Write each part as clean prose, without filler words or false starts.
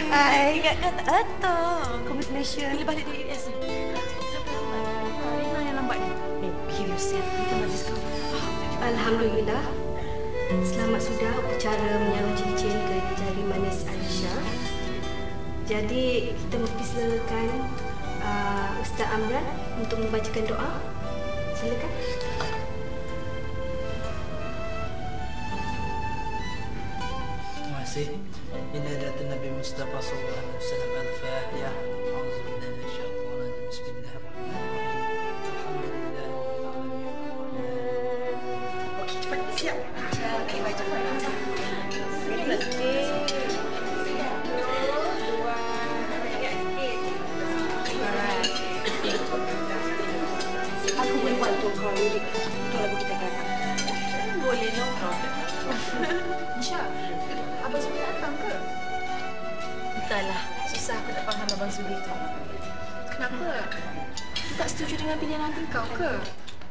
Hai, ingatkan tak datang. Congratulations. Bila balik dari AS ni? Rina yang lambat ni. Behave yourself. Kita majlis kau. Alhamdulillah. Selamat sudah upacara menyambut cincin ke jari manis Alisha. Jadi kita mempersilakan Ustaz Amran untuk membacakan doa. Silakan. Terima kasih. Ina datang Nabi Mustafa sallallahu alaihi wasallam al-Fatihah. A'udzu billahi minasyaitonir rajim. Bismillahirrahmanirrahim. Alhamdulillahirabbil alamin. Okey, cepat. Siap. Okey, baik cepat. Terima kasih. Aku boleh buat untuk kau lirik lagu kita kelakar. Boleh, no problem. Nisha, Abang Zuri datang ke? Entahlah, susah aku nak faham Abang Zuri tu. Kenapa? Dia tak setuju dengan pilihan nanti kau ke?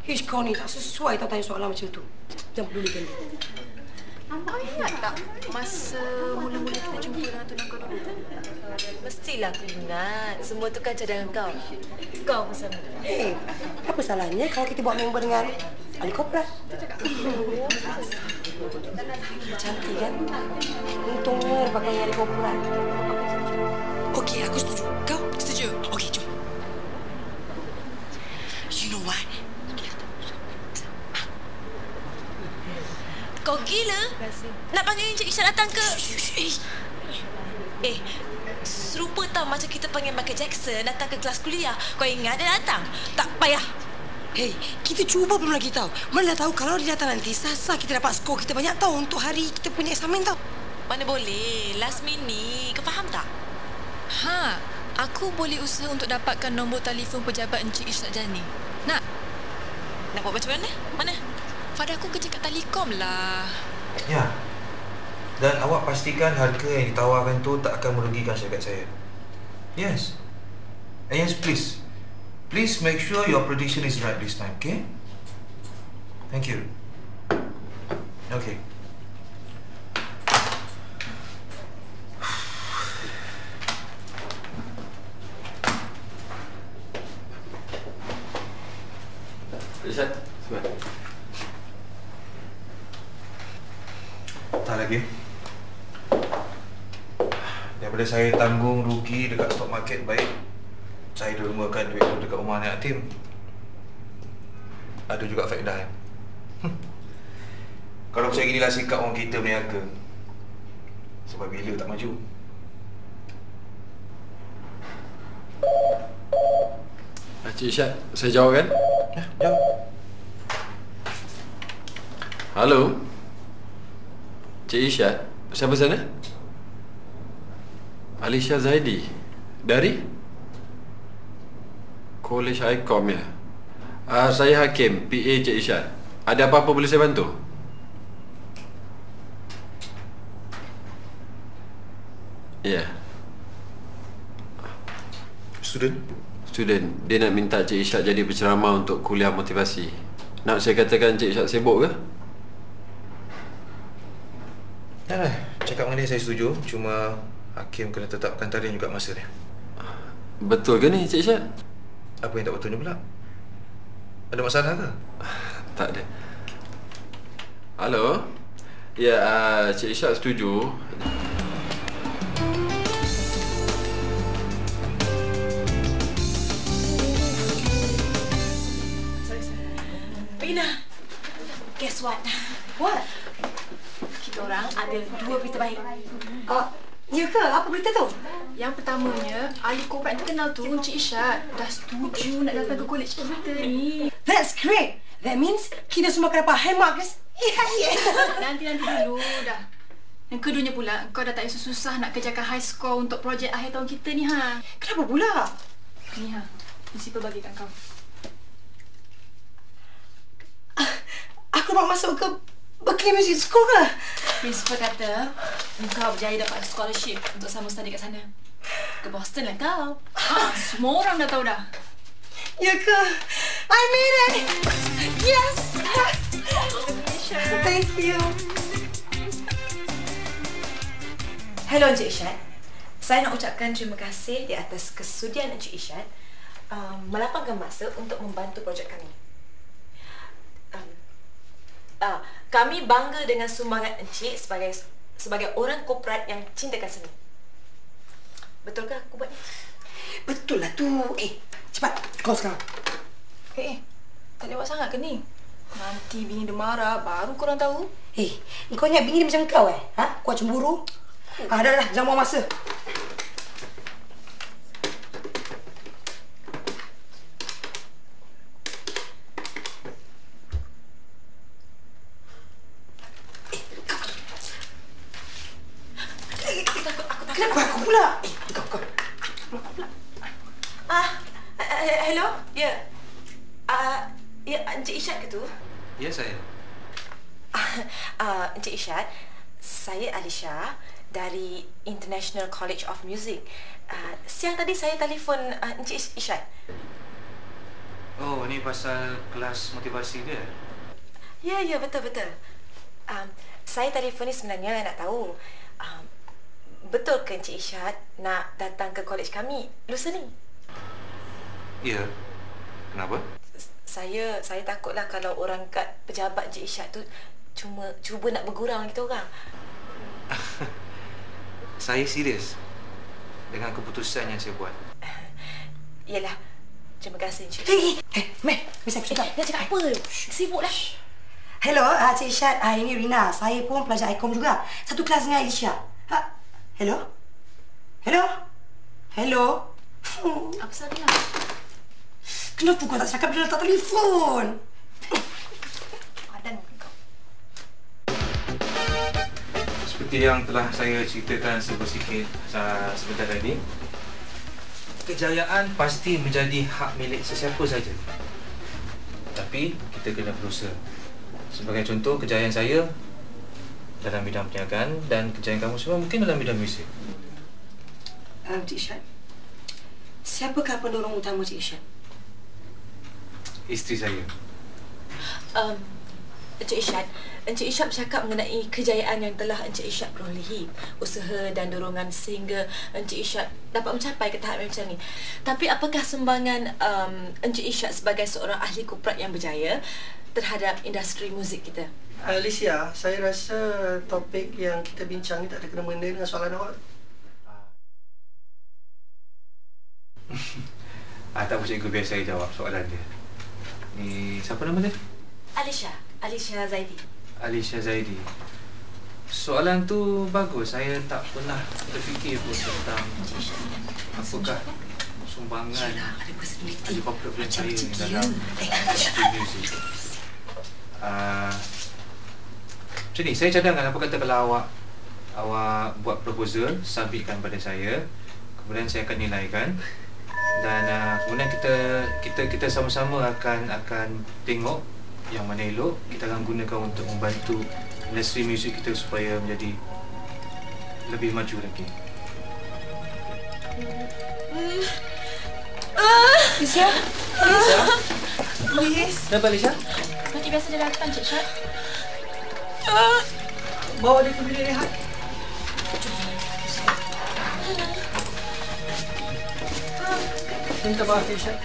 Hish, kau ni tak sesuai tau tanya soalan macam tu. Jangan pedulikan dia. Abang ingat tak masa mula-mula kita jumpa dengan tunang kau dulu? Mestilah aku ingat. Semua tu kan cadangan kau. Kau bersama. Hei, apa salahnya kalau kita buat member dengan Ali Koprat? Cantik kan? Untungnya pakai Ali Koprat. Okey, aku setuju. Kau setuju? Okey, jom. You know what? Kau gila? Nak panggil Encik Isyad datang ke? Serupa tau macam kita panggil Michael Jackson datang ke kelas kuliah. Kau ingat dia datang? Tak payah. Hei, kita cuba belum lagi tahu. Mana tahu kalau dia datang nanti, sasa kita dapat skor kita banyak tahu untuk hari kita punya eksamen tau. Mana boleh. Last minute. Kau faham tak? Ha, aku boleh usaha untuk dapatkan nombor telefon pejabat Encik Isyad Jani. Nak? Nak buat macam mana? Mana? Pada aku kerja kat Telekom lah. Ya. Dan awak pastikan harga yang ditawarkan tu tak akan merugikan syarikat saya. Yes. And yes, please. Please make sure your prediction is right this time, okay? Thank you. Okay. Isyad, sebentar. Tak lagi. Daripada saya tanggung rugi dekat stock market baik, saya dermakan duit tu dekat rumah anak tim. Ada juga faedah ya. Kalau macam inilah sikap orang kita berniaga. Sebab bila tak maju. Encik Isyad, saya jawab kan? Ya, jawab. Halo? Encik Isyad, siapa sana? Alisha Zaidi. Dari? College ICOM ya? Saya Hakim, PA Encik Isyad. Ada apa-apa boleh saya bantu? Ya. Student? Student. Dia nak minta Encik Isyad jadi penceramah untuk kuliah motivasi. Nak saya katakan Encik Isyad sibuk ke? Janganlah, cakap dengan dia saya setuju. Cuma Hakim kena tetapkan tarikh juga masa dia. Betul ke ni Encik Isyad? Apa yang tak betulnya pula? Ada masalah ke? Tak ada. Halo? Ya, Encik Isyad setuju. Rina, guess what? What? Kita orang ada 2 berita baik. Ya ke? Apa berita tu? Yang pertamanya, ahli korporat yang terkenal tu, Encik Isyad, dah setuju nak datang ke kolej kita ni. That's great. That means kita semua akan dapat high marks. Yeah. Nanti dulu dah. Yang keduanya pula, kau dah tak payah susah nak kerjakan high score untuk projek akhir tahun kita ni, ha. Kenapa pula? Ni, ha. Prinsipal bagi kat kau. Aku nak masuk ke Berkeley Music School ke? Prinsipal kata kau berjaya dapat scholarship untuk sambung study kat sana. Ke Boston lah kau. Semua orang dah tahu dah. Ya ke? I made it! Yes! Thank you. Hello Encik Isyad. Saya nak ucapkan terima kasih di atas kesudian Encik Isyad melapangkan masa untuk membantu projek kami. Kami bangga dengan sumbangan Encik sebagai orang korporat yang cintakan seni. Betulkah aku buat ni? Betul lah tu. Cepat kau sekarang. Tak lewat sangat ke ni? Nanti bini dia marah, baru korang tahu. Kau ingat bini dia macam kau Kau cemburu? Dah, jangan buang masa. Kenapa aku pula? Kau. Hello? Ya. Ya, Encik Isyad ke tu? Ya, saya. Encik Isyad, saya Alisha dari International College of Music. Siang tadi saya telefon Encik Isyad. Oh, ni pasal kelas motivasi dia? Ya, betul. Saya telefon ni sebenarnya nak tahu, betul ke Encik Isyad nak datang ke kolej kami lusa ni? Ya. Kenapa? Saya takutlah kalau orang kat pejabat Encik Isyad tu cuba nak bergurau kita orang. Saya serius dengan keputusan yang saya buat. Yalah. Terima kasih, Encik. Meh, bisa aku cakap? Dia cakap apa? Sibuklah. Hello, Encik Isyad. Ini Rina. Saya pun pelajar ICOM juga. Satu kelas dengan Alisha. Hello? Apa sahaja? Kenapa kau tak cakap dia letak telefon? Padan kau. Seperti yang telah saya ceritakan sedikit sebentar tadi, kejayaan pasti menjadi hak milik sesiapa saja. Tapi kita kena berusaha. Sebagai contoh, kejayaan saya dalam bidang perniagaan dan kejayaan kamu semua mungkin dalam bidang muzik. Encik Isyad, siapakah pendorong utama Encik Isyad? Isteri saya. Encik Isyad bercakap mengenai kejayaan yang telah Encik Isyad perolehi, usaha dan dorongan sehingga Encik Isyad dapat mencapai ke tahap macam ni. Tapi apakah sumbangan Encik Isyad sebagai seorang ahli korporat yang berjaya terhadap industri muzik kita? Alicia, saya rasa topik yang kita bincang ni tak ada kena-mena dengan soalan awak. Tak apa cikgu, biar saya jawab soalan dia. Ni siapa nama dia? Alisha Zaidi. Alisha Zaidi. Soalan tu bagus. Saya tak pernah terfikir pun tentang apakah sumbangan ahli korporat saya dalam industri muzik. Macam ni, saya cadangkan apa kata kalau awak buat proposal, submitkan pada saya, kemudian saya akan nilaikan. Dan kemudian kita sama-sama akan tengok yang mana elok, kita akan gunakan untuk membantu industri muzik kita supaya menjadi lebih maju lagi. Alicia? Please. Kenapa Alicia? Nanti biasa dia datang, Cik Syad. Bawa dia ke bilik rehat. Minta maaf, Cik Syad.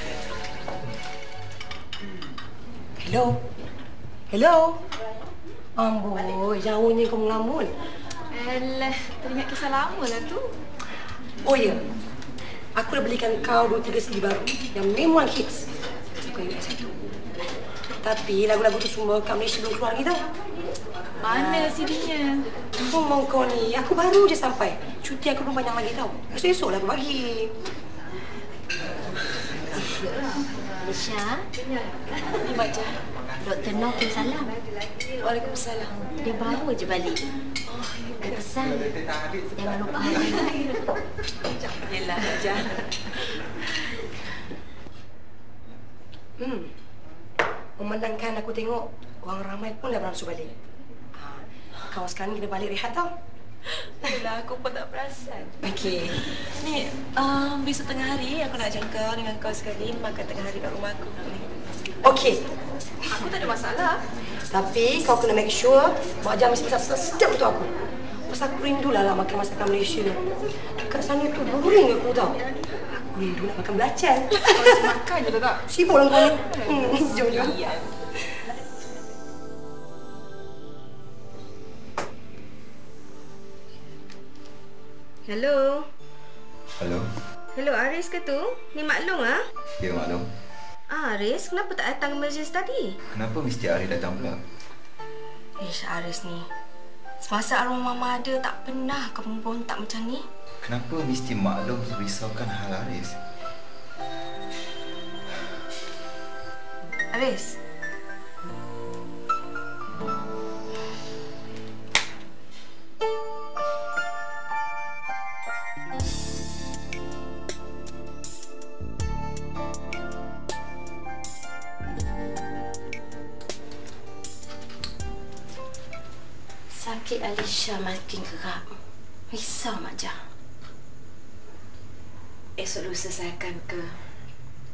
Hello? Amboi, jauhnya kau melamun. Alah, teringat kisah lama lah tu. Oh ya, aku dah belikan kau 2-3 CD baru yang memang hits. Suka US itu. Tapi lagu-lagu tu semua kat Malaysia belum keluar lagi tau. Mana CD-nya? Ngomong kau ni, aku baru je sampai. Cuti aku belum banyak lagi tau. Esok lah aku bagi. Alisha, Ni baca. Dr. Noh salam. Waalaikumsalam. Dia baru je balik. Dia pesan, jangan lupa hari. Yelah, Jan. Memandangkan aku tengok orang ramai pun dah beransur balik. Kau sekarang ni kena balik rehat tau. Yelah, aku pun tak perasan. Okey. Ni, besok tengah hari aku nak jangka dengan kau sekali makan tengah hari kat rumah aku. Okey. Aku tak ada masalah. Tapi kau kena make sure Mak Jam mesti sedap untuk aku. Pasal aku rindulah makan masakan Malaysia. Dekat sana tu boring aku tahu. Aku rindu nak makan belacan. Kau makan je tak? Sibuklah kau ni. Jom. Hello. Hello. Hello, Aris ke tu? Ni Maklum ah? Ya, Maklum. Aris, kenapa tak datang ke majlis tadi? Kenapa mesti Aris datang pula? Aris ni. Semasa arwah mama ada, tak pernah kau memberontak macam ni. Kenapa mesti Maklum risaukan hal Aris? Aris. Sakit Alisha makin kerap. Risau Mak Jah. Esok lusa saya akan ke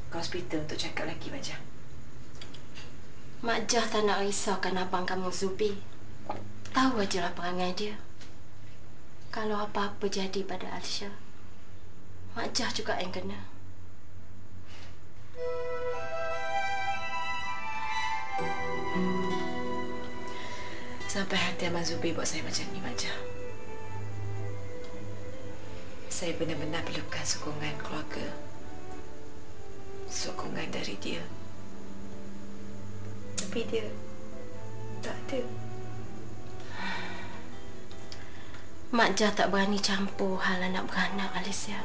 hospital untuk cakap lagi, Mak Jah. Mak Jah tak nak risaukan abang kamu Zubi. Tahu ajalah perangai dia. Kalau apa-apa jadi pada Alisha, Mak Jah juga yang kena. Sampai hati Abang Zubi buat saya macam ni, Mak Jah. Saya benar-benar perlukan sokongan keluarga. Sokongan dari dia. Tapi dia tak ada. Mak Jah tak berani campur hal anak beranak Alisha.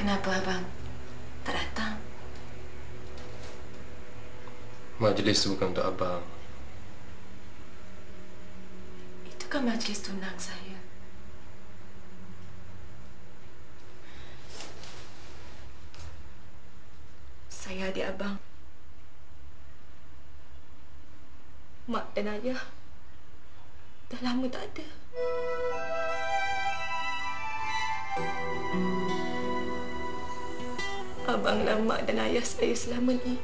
Kenapa abang tak datang? Majlis tu bukan untuk abang. Itu kan majlis tunang saya. Saya adik abang. Mak dan ayah dah lama tak ada. Abanglah mak dan ayah saya selama ni.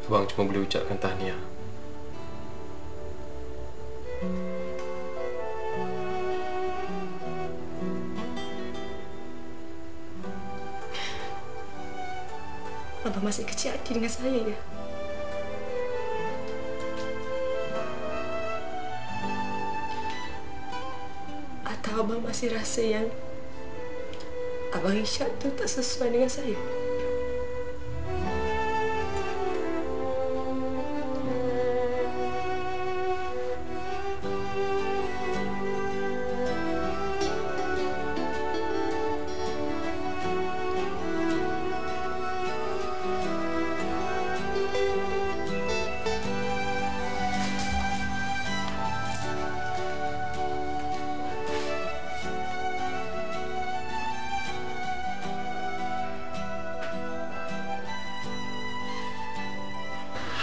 Abang cuma boleh ucapkan tahniah. Abang masih kecil hati dengan saya, ya? Atau abang masih rasa yang Abang Ishak tu tak sesuai dengan saya?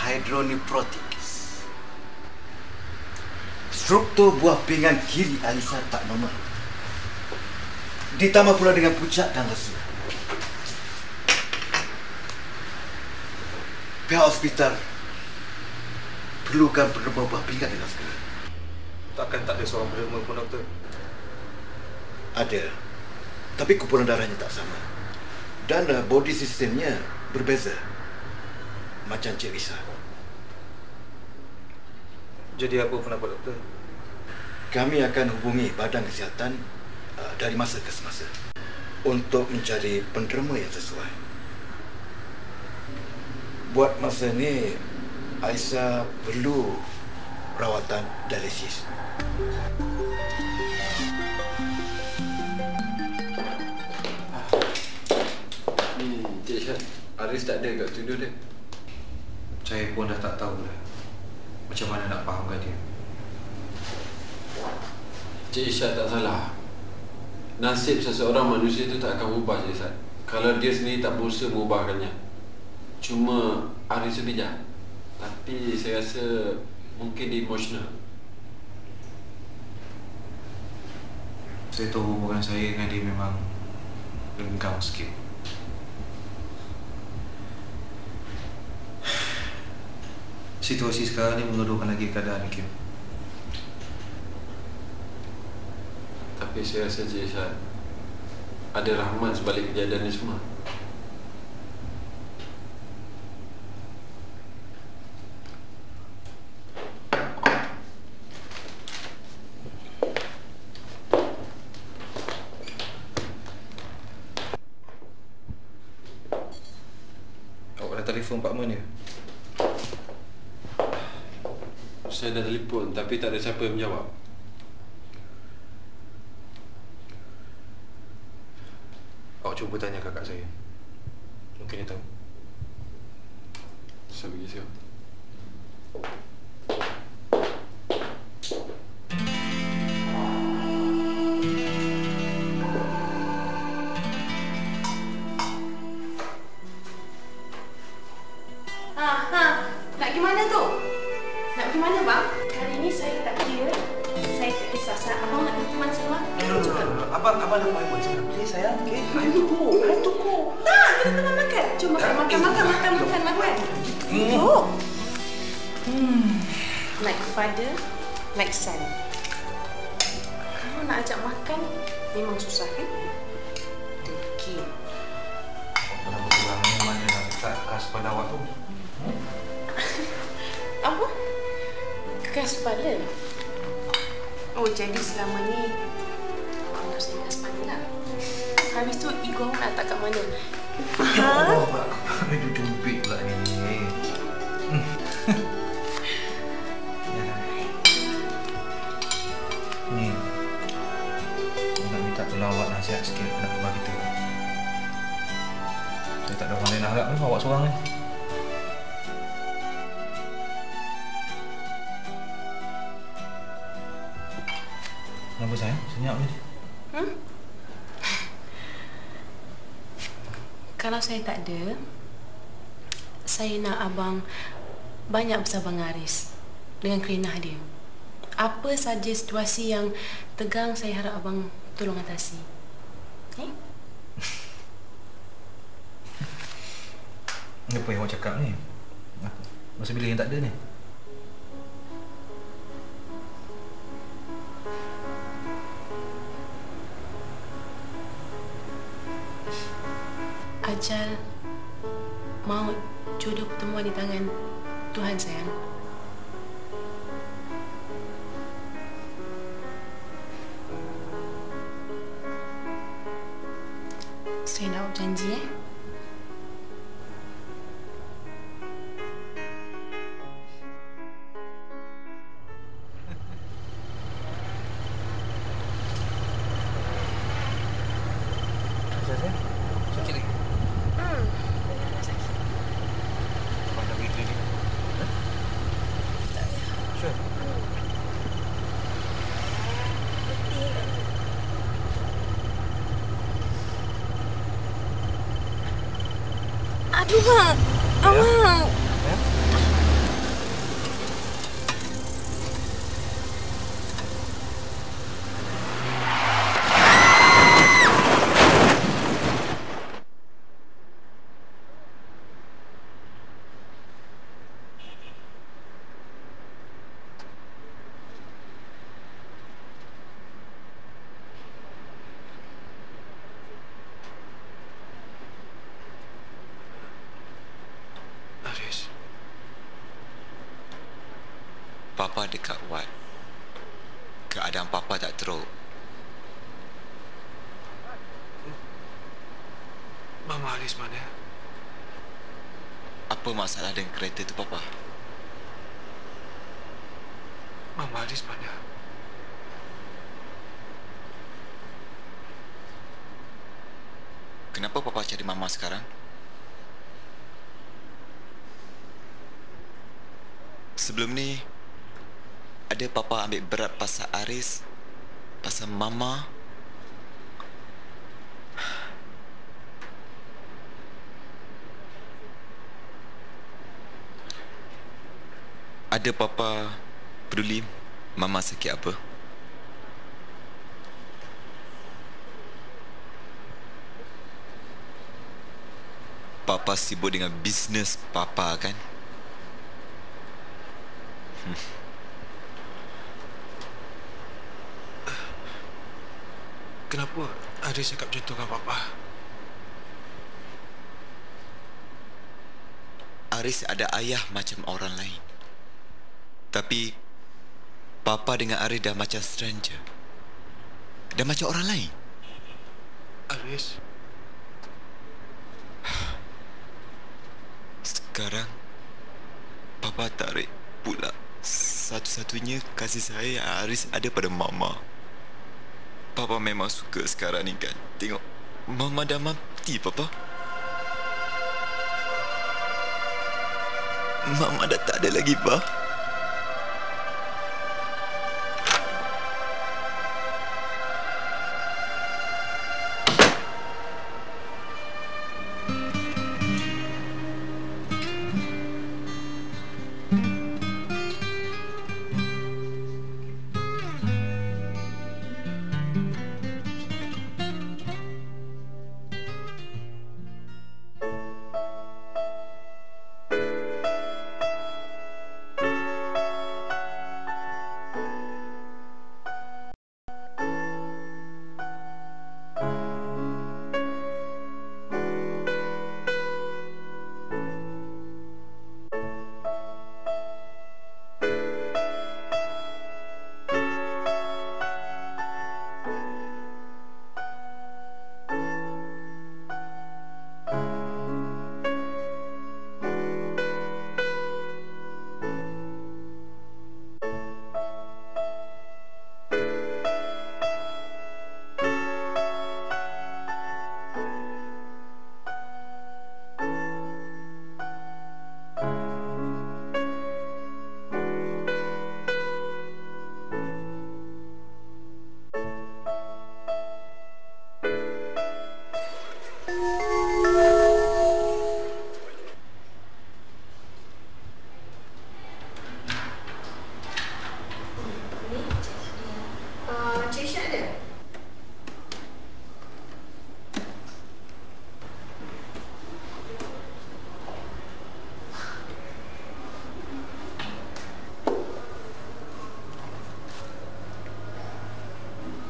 Hydronefrotics. Struktur buah pinggan kiri Alisha tak normal. Ditambah pula dengan pucat dan lesu. Pihak hospital perlukan penderma buah pinggan dengan segera. Takkan tak ada seorang penderma pun, doktor? Ada. Tapi kumpulan darahnya tak sama. Dan body systemnya berbeza. Macam Cik Lisa. Jadi apa pendapat doktor? Kami akan hubungi Badan Kesihatan dari masa ke semasa untuk mencari penderma yang sesuai. buat masa ni Aisyah perlu rawatan dialisis. Ni Cik Syed, Aris tak ada kat studio dia. Saya pun dah tak tahu dah macam mana nak fahamkan dia. Cik Syed tak salah. Nasib seseorang manusia itu tak akan ubah, Cik Syed, kalau dia sendiri tak berusaha mengubahkannya. Cuma Aris sebijak, tapi saya rasa mungkin dia emosional. Saya tahu hubungan saya dengan dia memang renggang sikit. Situasi sekarang ni mengeruhkan lagi keadaan Kim. Tapi saya rasa Cik Syed ada rahmat sebalik kejadian ni semua. Awak dah telefon Pak Man dia? Saya dah telefon tapi tak ada siapa yang menjawab. Awak cuba tanya kakak saya. Mungkin dia tahu. Saya pergi siap. Nak pergi mana tu? Nak pergi mana, bang? Hari ni saya tak kira. Saya tak kisah. Abang nak pergi mana sama? Abang dah appointment sekarang. Please sayang. Okay. I have to go. Tak, kita tengah makan. Jom makan. Oh. Like father, like son. Kalau nak ajak makan, memang susah kan? Degil. Kalau berkurangnya mana nak letak khas pada awak tu? Apa? Kekas kepala? Oh, jadi selama ni abang nak saya kekas kepala lah. Habis tu ego nak letak kat mana? Itu cumpit pula ni. Ni, nak minta tolong awak nasihat sikit nak rumah kita. Saya tak ada orang lain nak harap ni, awak seorang ni. Kenapa sayang? Senyap ni. Kalau saya tak ada, saya nak abang banyak bersabar dengan Aris dengan Kerenah dia. Apa saja situasi yang tegang, saya harap abang tolong atasi. Apa yang awak cakap ni? Masa bila yang tak ada ni? Ajal, maut, jodoh pertemuan di tangan Tuhan, sayang. Saya nak berjanji, Sakit lagi? Abang nak pergi klinik? Sure. Aduh, Mak. Abang. Aris, Papa dekat Wat. Keadaan Papa tak teruk. Mama Aris mana? Apa masalah dengan kereta tu, Papa? Mama Aris mana? Kenapa Papa cari Mama sekarang? Sebelum ni, ada Papa ambil berat pasal Aris, pasal Mama. Ada Papa peduli Mama sakit apa? Papa sibuk dengan bisnes Papa, kan? Kenapa Aris cakap macam tu dengan Papa? Aris ada ayah macam orang lain. Tapi Papa dengan Aris dah macam stranger. Dah macam orang lain. Aris, sekarang Papa tarik pula satu-satunya kasih sayang Aris ada pada Mama. Papa memang suka sekarang ni, kan? Tengok Mama dah mati, Papa. Mama dah tak ada lagi, Pa.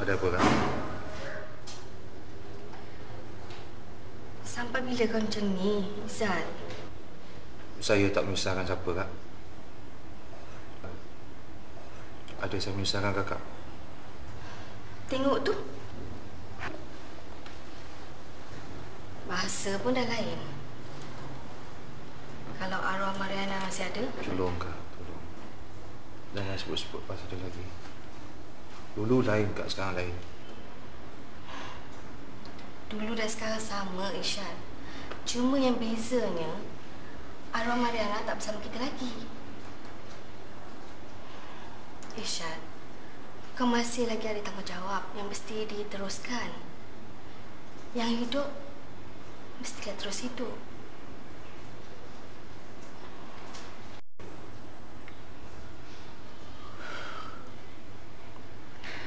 Ada apa, Kak? Sampai bila kau macam ni, Izzat? Saya tak menyusahkan siapa, Kak. Ada saya menyusahkan Kakak? Tengok tu. Bahasa pun dah lain. Kalau arwah Mariana masih ada? Tolong, Kak. Tolong. Jangan sebut-sebut pasal dia lagi. Dulu lain, Kak. Sekarang lain. Dulu dan sekarang sama, Irsyad. Cuma yang bezanya, arwah Mariana tak bersama kita lagi. Irsyad, kau masih lagi ada tanggungjawab yang mesti diteruskan. Yang hidup, mestilah terus hidup.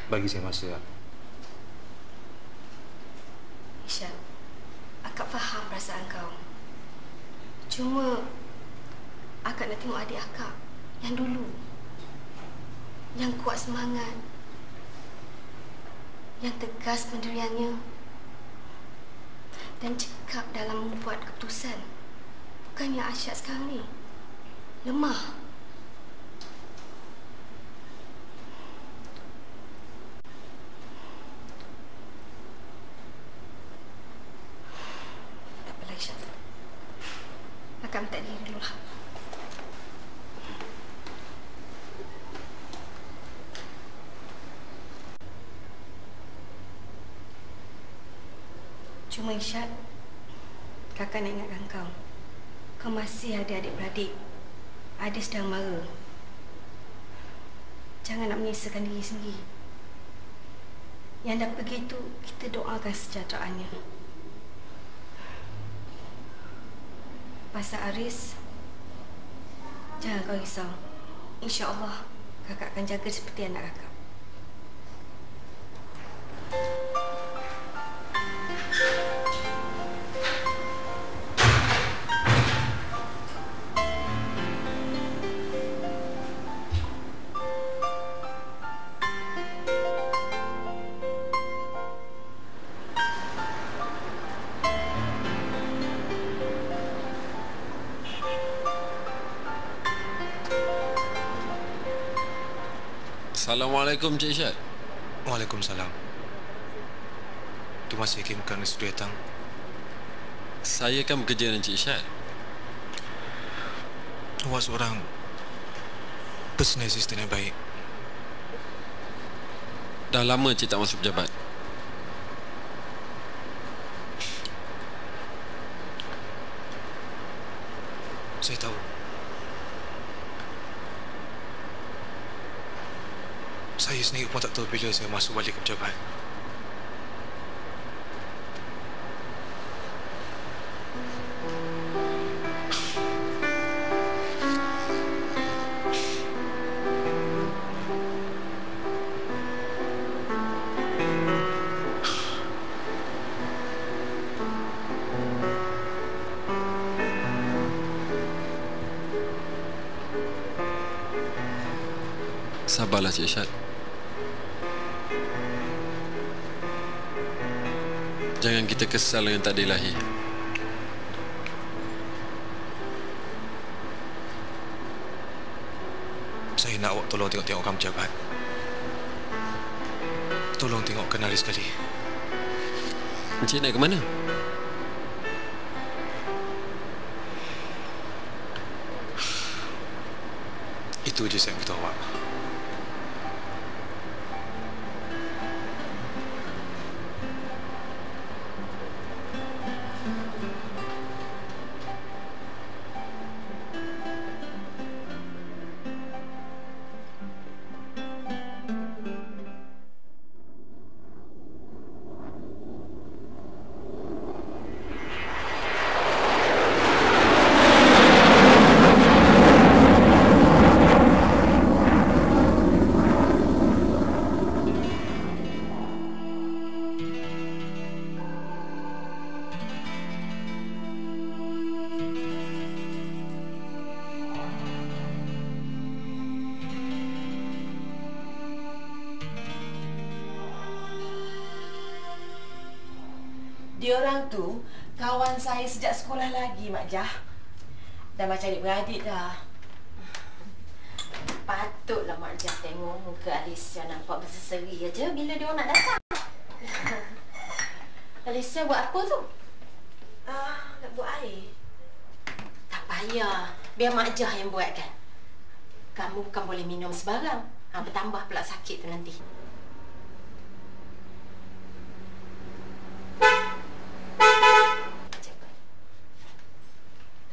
Bagi saya masa, Kak. Irsyad, akak faham perasaan kau. Cuma akak nak tengok adik akak yang dulu, yang kuat semangat, yang tegas pendiriannya dan cekap dalam membuat keputusan. Bukannya Arsyad sekarang ni lemah. Tak apalah, Irsyad. Akak minta diri Cuma Irsyad, kakak nak ingatkan kau. Kau masih ada adik-beradik. Ada sedang mara. Jangan nak menyisakan diri sendiri. Yang dah pergi tu, kita doakan sejahteraannya. Pasal Aris, jangan kau risau. InsyaAllah, kakak akan jaga seperti anak kakak. Assalamualaikum Cik Irsyad. Waalaikumsalam. Terima kasih Kim kerana sudah datang. Saya kan bekerja dengan Cik Irsyad. Awak seorang personal assistant yang baik. Dah lama Cik tak masuk pejabat. Saya tahu. Saya sendiri pun tak tahu bila saya masuk balik ke pejabat. Sabarlah Cik Irsyad. Jangan kita kesal dengan takdir ilahi. Saya nak awak tolong tengok-tengokkan pejabat. Tolong tengokkan Aris sekali. Encik nak ke mana? Itu je saya beritahu awak. Diorang tu kawan saya sejak sekolah lagi, Mak Jah. Dah macam adik-beradik dah. Patutlah Mak Jah tengok muka Alicia nampak berseri aja bila dia nak datang. Alicia buat apa tu? Nak buat air. Tak payah. Biar Mak Jah yang buat kan. Kamu bukan boleh minum sebarang. Bertambah pula sakit tu nanti.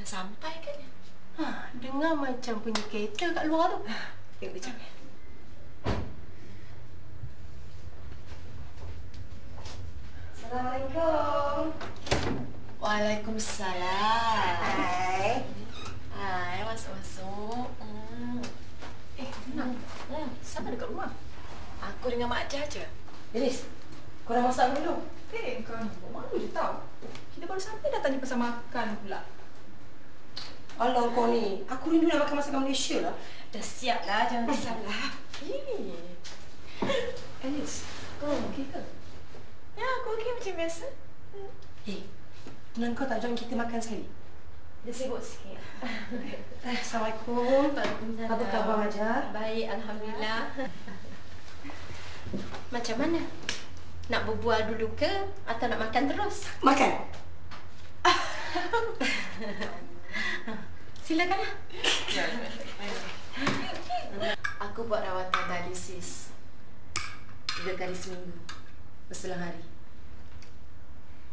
Sampai kan? Dengar macam bunyi kereta kat luar tu. Tengok macam ni. Assalamualaikum. Waalaikumsalam. Hai. Hai, masuk-masuk. Siapa dekat rumah? Aku dengan Mak Jah je. Iris, korang masak dulu. Kau malu je tau. Kita baru sampai dah tanya pasal makan pula. Alah kau ni, aku rindu nak makan masakan Malaysia lah. Dah siap lah, jangan risaulah. Alice, kau okey ke? Ya, aku okey macam biasa. Hei, Tuan kau tak join kita makan sekali? Dia sibuk sikit. Assalamualaikum. Waalaikumsalam. Apa khabar Hajar? Baik, Alhamdulillah. Macam mana? Nak berbual dulu ke atau nak makan terus? Makan. Silakanlah. Aku buat rawatan dialisis 3 kali seminggu berselang hari.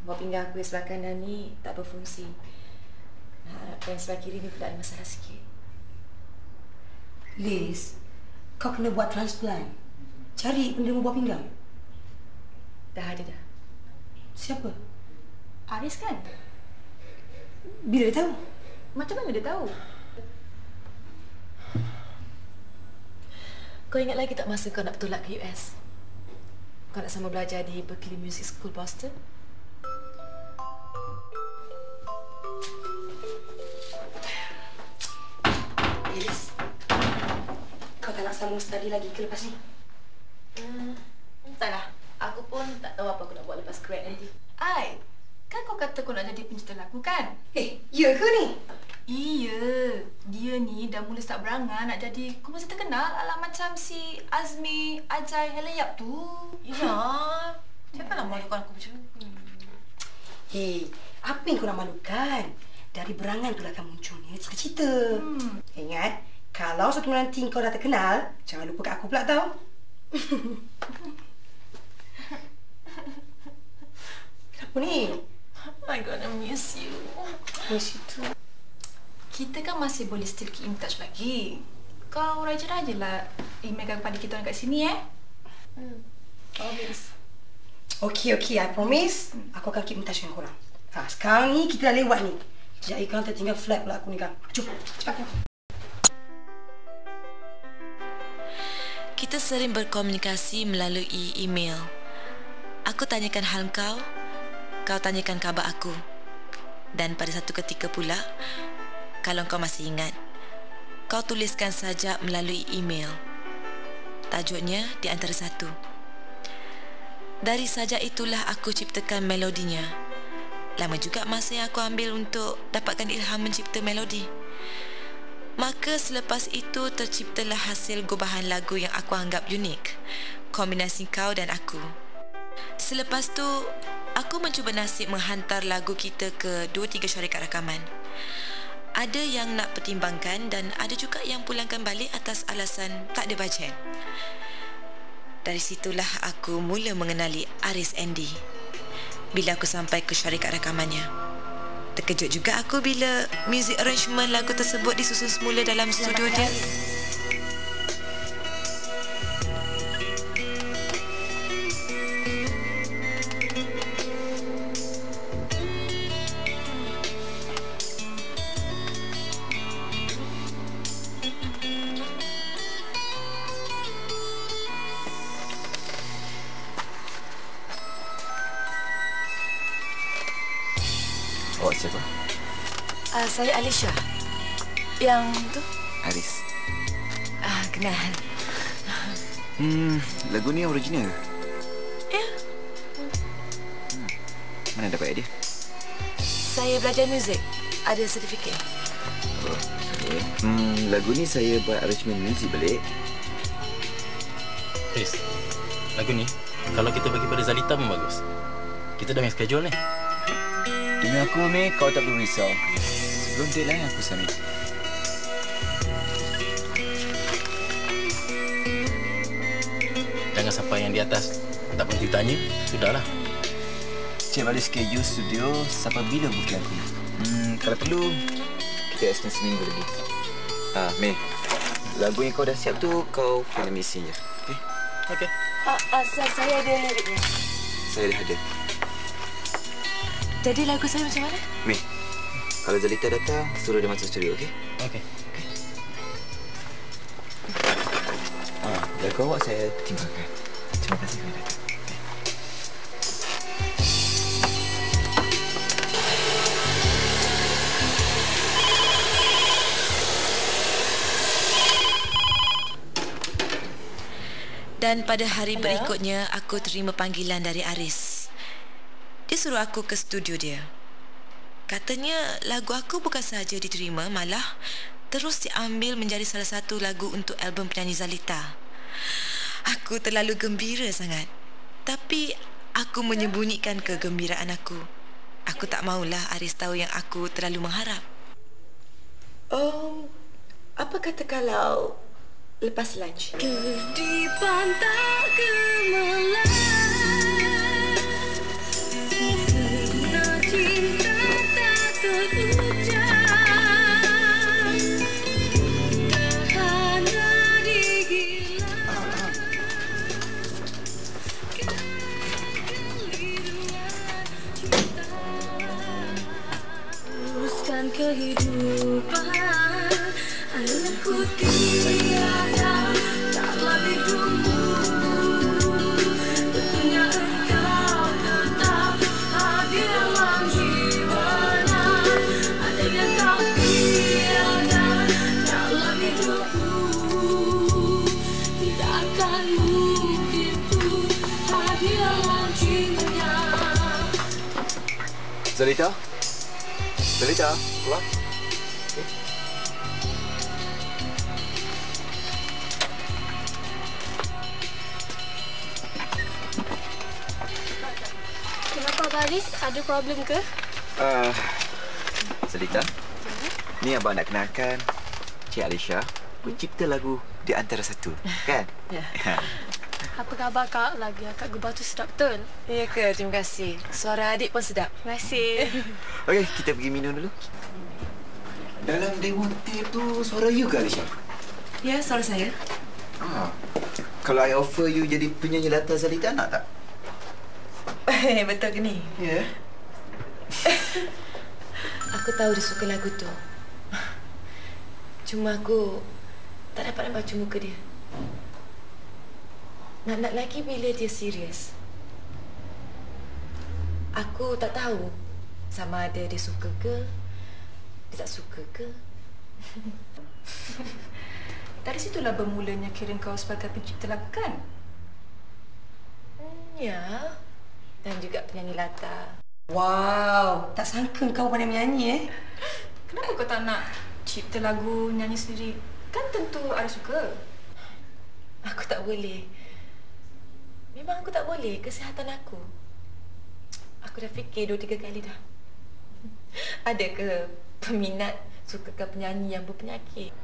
buah pinggang aku yang sebelah kanan ni tak berfungsi. Nak harapkan sebelah kiri ni pula ada masalah sikit. Liz, kau kena buat transplant. Cari penerima buah pinggang. Dah ada dah. Siapa? Aris kan? Bila dia tahu? Macam mana dia tahu? Kau ingat lagi tak masa kau nak bertolak ke US? Kau nak sama belajar di Berklee Music School Boston? Liz, kau tak nak sambung study lagi ke lepas ni? Entahlah. Aku pun tak tahu apa aku nak buat lepas grad nanti. Ai, kan kau kata kau nak jadi pencipta lagu kan? Ya ke ni? Iya, dia ni dah mula start berangan nak jadi komposer terkenal ala macam si Azmi, Ajay, Helen Yap tu. Ya, janganlah malukan aku macam ni. Hei, apa yang kau nak malukan? Dari berangan tu akan munculnya cita-cita. Ingat, kalau suatu nanti kau dah terkenal, jangan lupa kat aku pula tau. Kenapa ni? I'm gonna miss you. Miss you too. Kita kan masih boleh still keep in touch lagi. Kau rajin-rajin lah emailkan kepada kita orang kat sini Promise. Okay, I promise. Aku akan keep in touch dengan korang. Sekarang ni kita dah lewat ni. Sekejap lagi korang tertinggal flat pula aku ni kan. Jom, cepat. Kita sering berkomunikasi melalui email. Aku tanyakan hal kau, kau tanyakan khabar aku. Dan pada satu ketika pula, kalau kau masih ingat, kau tuliskan sajak melalui email. Tajuknya di antara satu. Dari sajak itulah aku ciptakan melodinya. Lama juga masa yang aku ambil untuk dapatkan ilham mencipta melodi. Maka selepas itu terciptalah hasil gubahan lagu yang aku anggap unik. Kombinasi kau dan aku. Selepas tu, aku mencuba nasib menghantar lagu kita ke 2-3 syarikat rakaman. Ada yang nak pertimbangkan dan ada juga yang pulangkan balik atas alasan tak ada bajet. Dari situlah aku mula mengenali Aris Andy. Bila aku sampai ke syarikat rakamannya, terkejut juga aku bila music arrangement lagu tersebut disusun semula dalam studio dia. Awak siapa? Saya Alisha. Yang tu? Aris. Kenal. Lagu ni original ke? Ya. Mana dapat idea? Saya belajar muzik. Ada sertifikat. Oh, okay. Lagu ni saya buat arrangement muzik balik. Chris, lagu ni kalau kita bagi pada Zalita pun bagus. Kita dah main schedule ni. Demi aku, Mek, kau tak perlu risau. Sebelum deadline aku submit. Jangan sampai yang di atas tak berhenti tanya. Sudahlah. Cik balik schedule studio sampai bila booking aku. Kalau perlu, kita extend seminggu lagi. Mek, lagu yang kau dah siap tu, kau kena mixing je. Okay? Okay. Saya ada liriknya. Saya dah ada. Jadi lagu saya macam mana? Mek, kalau Zalita datang, suruh dia masuk studio, okey? Okey. Lagu awak saya pertimbangkan. Terima kasih kerana datang. Dan pada hari berikutnya, aku terima panggilan dari Aris. Dia suruh aku ke studio dia. Katanya lagu aku bukan sahaja diterima, malah terus diambil menjadi salah satu lagu untuk album penyanyi Zalita. Aku terlalu gembira sangat. Tapi aku menyembunyikan kegembiraan aku. Aku tak maulah Aris tahu yang aku terlalu mengharap. Apa kata kalau lepas lunch? Di pantai Gemelan kehidupan. Aku tiada dalam hidupmu. Tentunya engkau tetap hadir dalam jiwana. Ada yang kau tiada dalam hidupku. Tidak akan mungkin ku hadir dalam cinta. Zalita? Zalita, keluar. Kenapa Baris? Ada problem ke? Zalita, ni abang nak kenalkan Cik Alisha, pencipta lagu Di Antara Satu, kan? Ya. Apa khabar Kak? Lagu Akak Gebah tu sedap betul. Ya ke? Terima kasih. Suara adik pun sedap. Terima kasih. Okey, kita pergi minum dulu. Dalam demo tape tu suara you ke Alisha? Ya, suara saya. Kalau I offer you jadi penyanyi latar Zalita, nak tak? Betul ke ni? Ya. Aku tahu dia suka lagu tu. Cuma aku tak dapat nak baca muka dia. Nak lagi bila dia serius. Aku tak tahu sama ada dia suka ke, dia tak suka ke. Dari situlah bermulanya kira kau sebagai pencipta lagu, kan? Ya. Dan juga penyanyi latar. Wow, tak sangka kau pandai menyanyi Kenapa kau tak nak cipta lagu, nyanyi sendiri? Kan tentu ada suka. Aku tak boleh. Memang aku tak boleh. Kesihatan aku. Aku dah fikir 2-3 kali dah. Ada ke peminat sukakan penyanyi yang berpenyakit?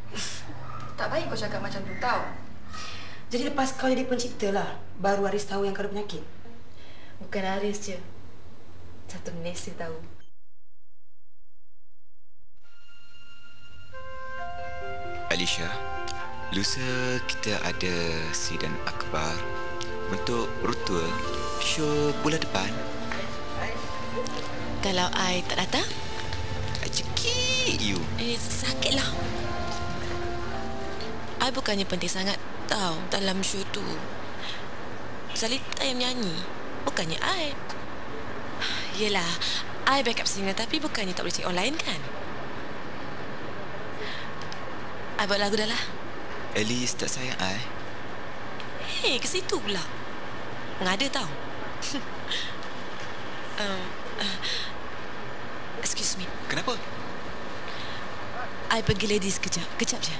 Tak baik kau cakap macam tu tau. Jadi lepas kau jadi pencipta lah, baru Haris tahu yang kau ada penyakit? Bukan Haris je. Satu Malaysia tahu. Alisha, lusa kita ada sidang akbar untuk rutua show bulan depan. Kalau I tak datang? I cekik you. Sakitlah. I bukannya penting sangat tahu dalam show tu. Zalita yang menyanyi, bukannya I. Yelah, I backup singer tapi bukannya tak boleh cari orang lain kan? I buat lagu dah lah. Alice tak sayang I. Hei, ke situ pula. Mengada tau. Excuse me. Kenapa? I pergi ladies kejap. Kejap je.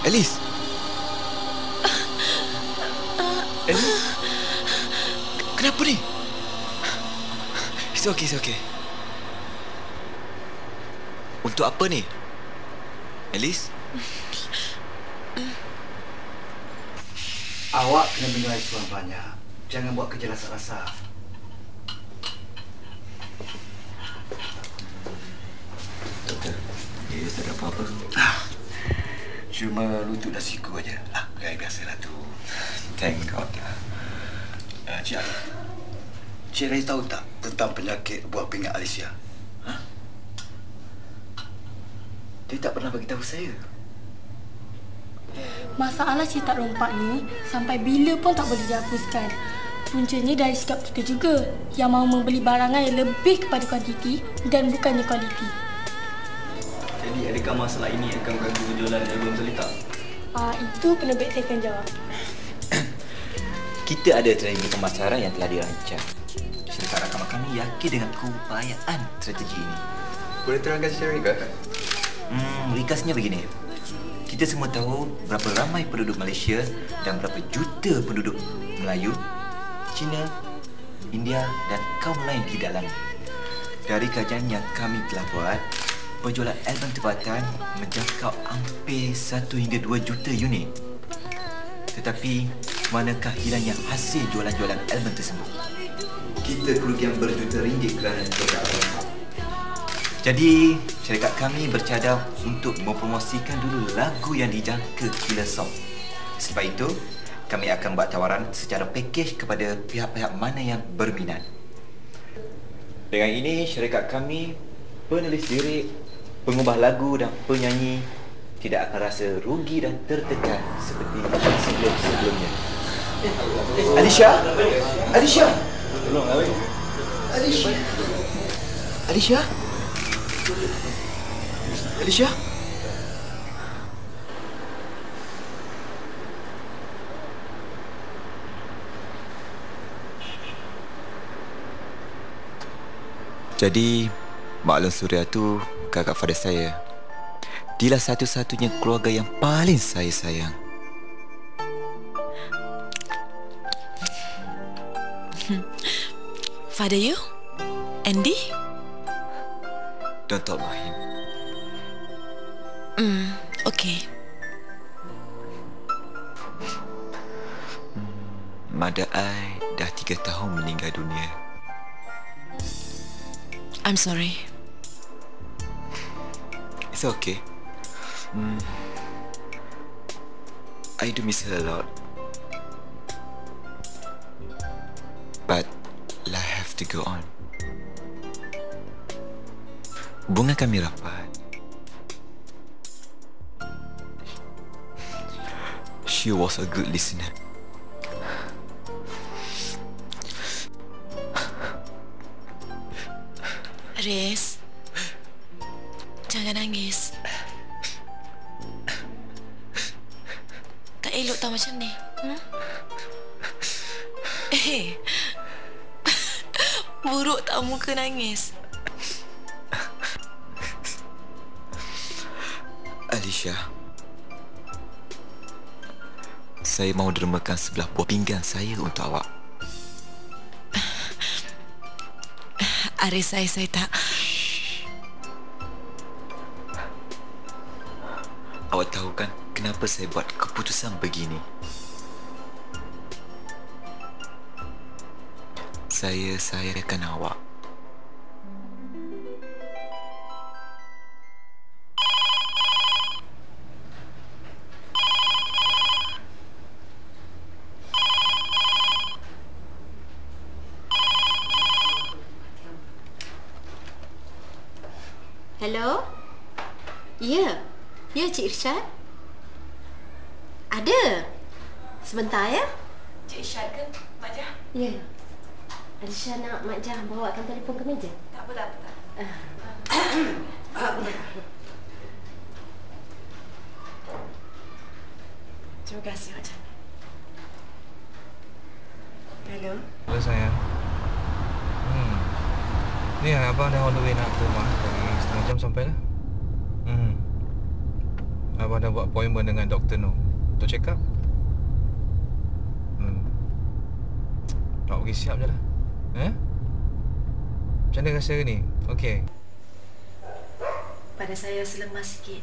Alice. Alice. Kenapa ni? It's okay. Untuk apa ni? Alice? Awak kena minum air suam banyak. Jangan buat kerja rasa-rasa. Doktor, dia tak ada apa-apa. Cuma lutut dah siku aja. Gaya biasalah tu. Thank God. Cik Ali, Cik Rais tahu tak tentang penyakit buah pinggang Alicia? Dia tak pernah bagi tahu saya. Masalah cetak rompak ni sampai bila pun tak boleh dihapuskan. Puncanya dari sikap kita juga yang mahu membeli barangan yang lebih kepada kuantiti dan bukannya kualiti. Jadi adakah masalah ini akan mengganggu penjualan album Zalita? Itu penerbit saya akan jawab. Kita ada strategi pemasaran yang telah dirancang. Syarikat rakaman kami yakin dengan keupayaan strategi ini. Boleh terangkan secara ringkas? Ringkasnya begini. Kita semua tahu berapa ramai penduduk Malaysia dan berapa juta penduduk Melayu, Cina, India dan kaum lain di dalamnya. dari kajian yang kami telah buat, penjualan album tempatan menjangkau hampir 1 hingga 2 juta unit. Tetapi, manakah hilangnya hasil jualan-jualan album tersebut? Kita kerugian berjuta ringgit kerana produk album. Jadi, syarikat kami bercadang untuk mempromosikan dulu lagu yang dijangka Killer Song. Selepas itu, kami akan buat tawaran secara pakej kepada pihak-pihak mana yang berminat. Dengan ini, syarikat kami, penulis lirik, pengubah lagu dan penyanyi tidak akan rasa rugi dan tertekan seperti sebelum-sebelumnya. Alisha? Alisha? Tolong, Awik. Alisha? Alisha? Alisha? Jadi, Mak Long Surya tu kakak pada saya. Dialah satu-satunya keluarga yang paling saya sayang. Father you? Andy? Don't talk about him. Okay. Mother I dah 3 tahun meninggal dunia. I'm sorry. It's okay. I do miss her a lot. But life have to go on. Bunga kami rapat. She was a good listener. Riz, jangan nangis. Tak elok tau macam ni. Buruk tau muka nangis. Alisha, saya mahu dermakan sebelah buah pinggang saya untuk awak. Aris, saya tak. Awak tahu kan kenapa saya buat keputusan begini? Saya sayangkan awak. Hello? Ya. Ya, Cik Irsyad? Ada. Sebentar ya. Cik Irsyad ke, Mak Jah? Ya. Alisha nak Mak Jah bawakan telefon ke meja? Tak apa, tak apa. Terima kasih, Mak Jah. Hello? Hello sayang. Ni abang dah on the way nak ke rumah. Lagi setengah jam sampai lah. Abang dah buat appointment dengan Dr. Noh untuk check up. Nak pergi siap je lah. Macam mana rasa hari ni? Okey. Pada saya selemah sikit.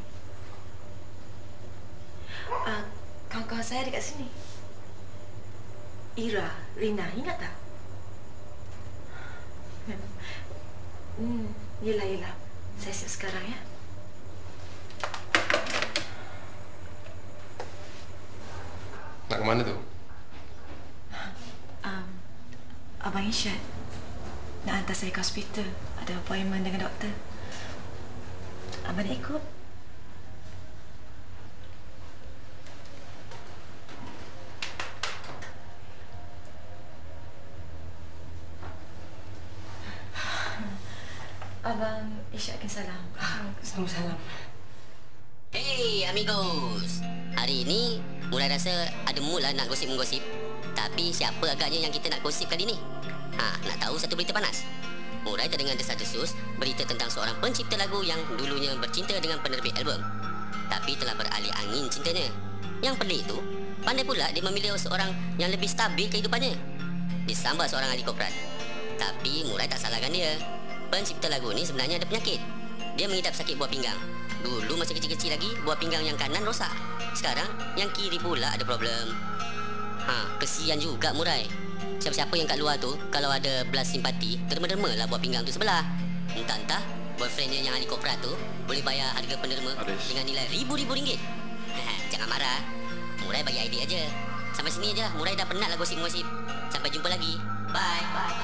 Kawan-kawan saya dekat sini. Ira, Rina, ingat tak? Yelah. Saya siap sekarang ya. Nak ke mana tu? Abang Irsyad nak hantar saya ke hospital. Ada appointment dengan doktor. Abang nak ikut? Abang Irsyadkan salam. Salam. Hey amigos, hari ini mulai rasa ada mood lah nak gosip-menggosip. Tapi siapa agaknya yang kita nak gosip kali ni? Nak tahu satu berita panas? Murai terdengar desas-desus berita tentang seorang pencipta lagu yang dulunya bercinta dengan penerbit album, tapi telah beralih angin cintanya. Yang pelik tu, pandai pula dia memilih seorang yang lebih stabil kehidupannya. Disambar seorang ahli korporat. Tapi Murai tak salahkan dia. pencipta lagu ni sebenarnya ada penyakit. Dia mengidap sakit buah pinggang. Dulu masa kecil-kecil lagi, buah pinggang yang kanan rosak. Sekarang, yang kiri pula ada problem. Kesian juga Murai. Siapa-siapa yang kat luar tu, kalau ada belas simpati, derma-derma lah buah pinggang tu sebelah. Entah-entah, boyfriendnya yang ahli korporat tu boleh bayar harga penderma dengan nilai ribu-ribu ringgit. Jangan marah. Murai bagi idea aja. Sampai sini aja lah. Murai dah penat lah gosip-gosip. Sampai jumpa lagi. Bye. Bye.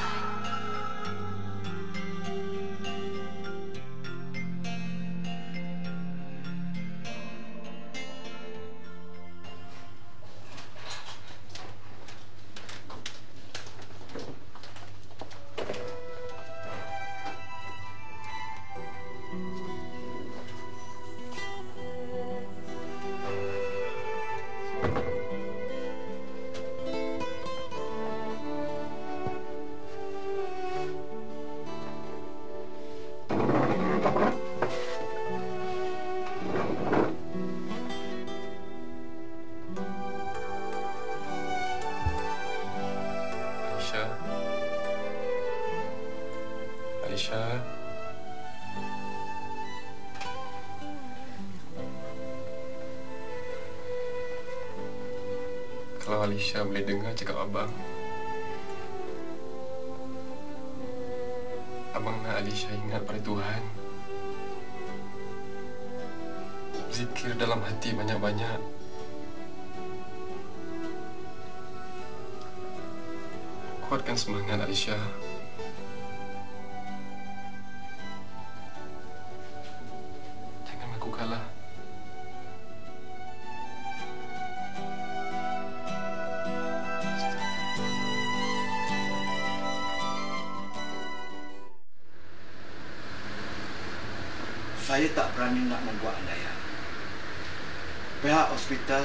Aisyah. Kalau Alisha boleh dengar cakap abang, abang nak Alisha ingat pada Tuhan. Zikir dalam hati banyak-banyak. Kuatkan semangat Alisha. Saya tak berani nak membuat andaian. Pihak hospital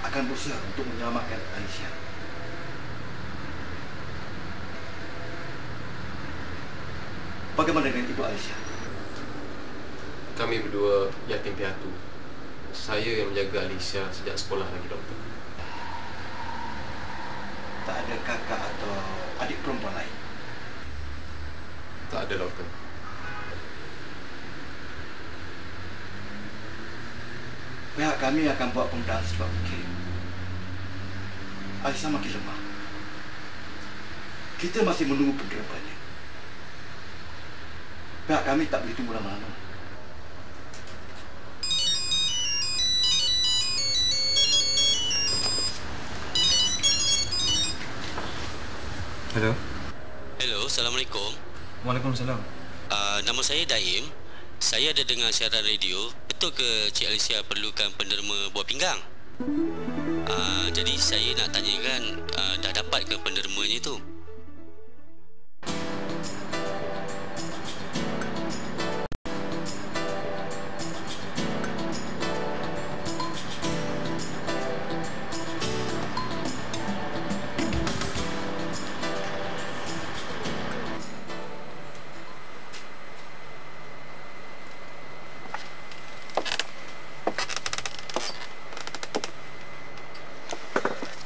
akan berusaha untuk menyelamatkan Alisha. Bagaimana dengan ibu Alisha? Kami berdua yatim piatu. Saya yang menjaga Alisha sejak sekolah lagi, doktor. Tak ada kakak atau adik perempuan lain? Tak ada, doktor. Pihak kami akan buat pembedahan sebab mungkin Alisha makin lemah. Kita masih menunggu penggerapannya. Pihak kami tak boleh tunggu lama-lama. Hello. Hello, Assalamualaikum. Waalaikumsalam. Nama saya Daim. Saya ada dengar siaran radio. Betul ke Cik Alisha perlukan penderma buah pinggang? Jadi saya nak tanyakan, dah dapat ke pendermanya tu?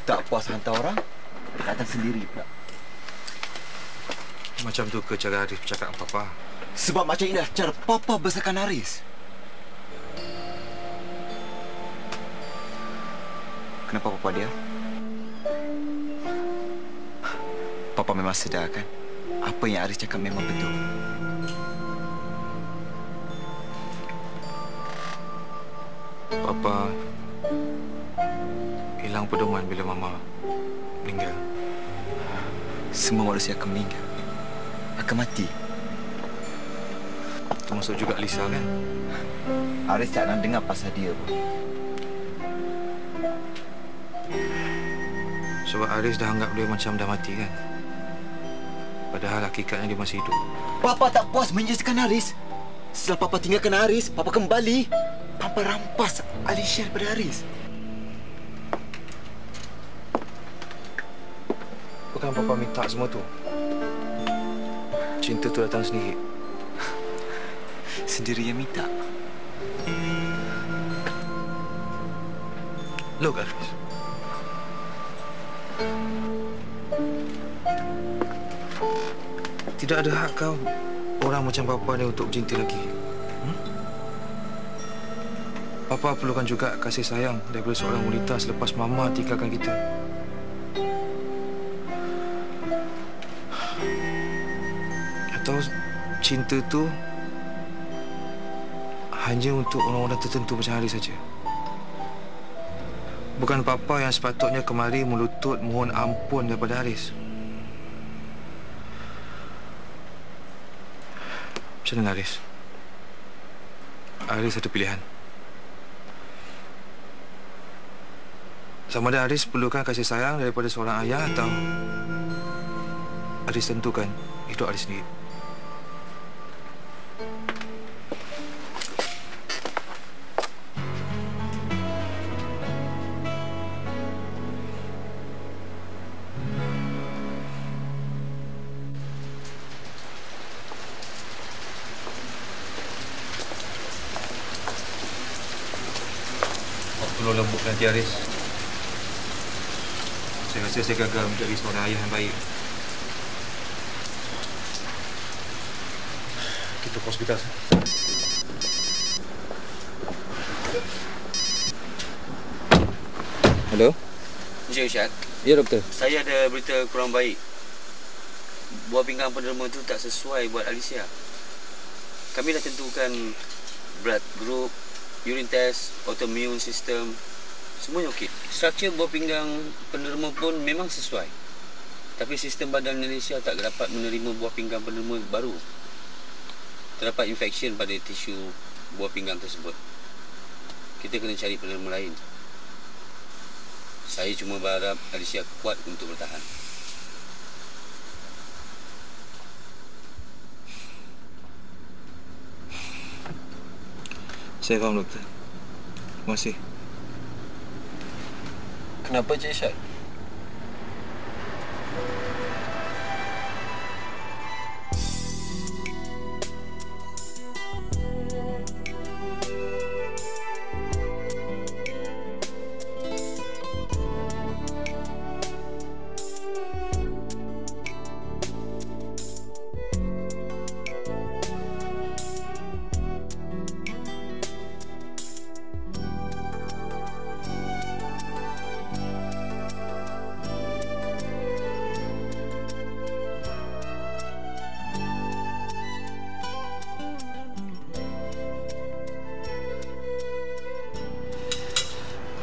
Tak puas hantar orang, datang sendiri pula. Macam tu ke cara Haris bercakap dengan Papa? Sebab macam inilah cara Papa besarkan Haris. Kenapa Papa dia? Papa memang sedar kan? Apa yang Haris cakap memang betul. Papa hilang pedoman bila Mama meninggal. Semua manusia akan meninggal. Akan mati. Termasuk juga Alisha kan? Haris tak nak dengar pasal dia pun. Sebab Haris dah anggap dia macam dah mati kan? Padahal hakikatnya dia masih hidup. Papa tak puas menjelaskan Haris. Setelah Papa tinggalkan Haris, Papa kembali. Papa rampas Alisha daripada Haris. Bukan Papa minta semua tu. Cinta tu datang sendiri. Sendiri yang minta. Look, Haris. Tidak ada hak kau orang macam Papa ni untuk bercinta lagi. Papa perlukan juga kasih sayang daripada seorang wanita selepas Mama tinggalkan kita. Atau cinta tu hanya untuk orang-orang tertentu macam Haris saja. Bukan Papa yang sepatutnya kemari melutut mohon ampun daripada Haris. Macam mana Haris? Haris ada pilihan. Sama ada Haris perlukan kasih sayang daripada seorang ayah atau Haris tentukan hidup Haris sendiri. Tolong lembut nanti Haris. Saya rasa saya gagal menjadi seorang ayah yang baik. Kita ke hospital. Hello? Encik Irsyad. Ya, Doktor. Saya ada berita kurang baik. Buah pinggang penderma itu tak sesuai buat Alicia. Kami dah tentukan blood group, urine test, autoimmune system, semuanya okey. Struktur buah pinggang penderma pun memang sesuai. Tapi sistem badan Alicia tak dapat menerima buah pinggang penderma baru. Terdapat infection pada tisu buah pinggang tersebut. Kita kena cari penderma lain. Saya cuma berharap Alicia kuat untuk bertahan. Saya faham, Doktor. Terima kasih. Kenapa Cik Syed?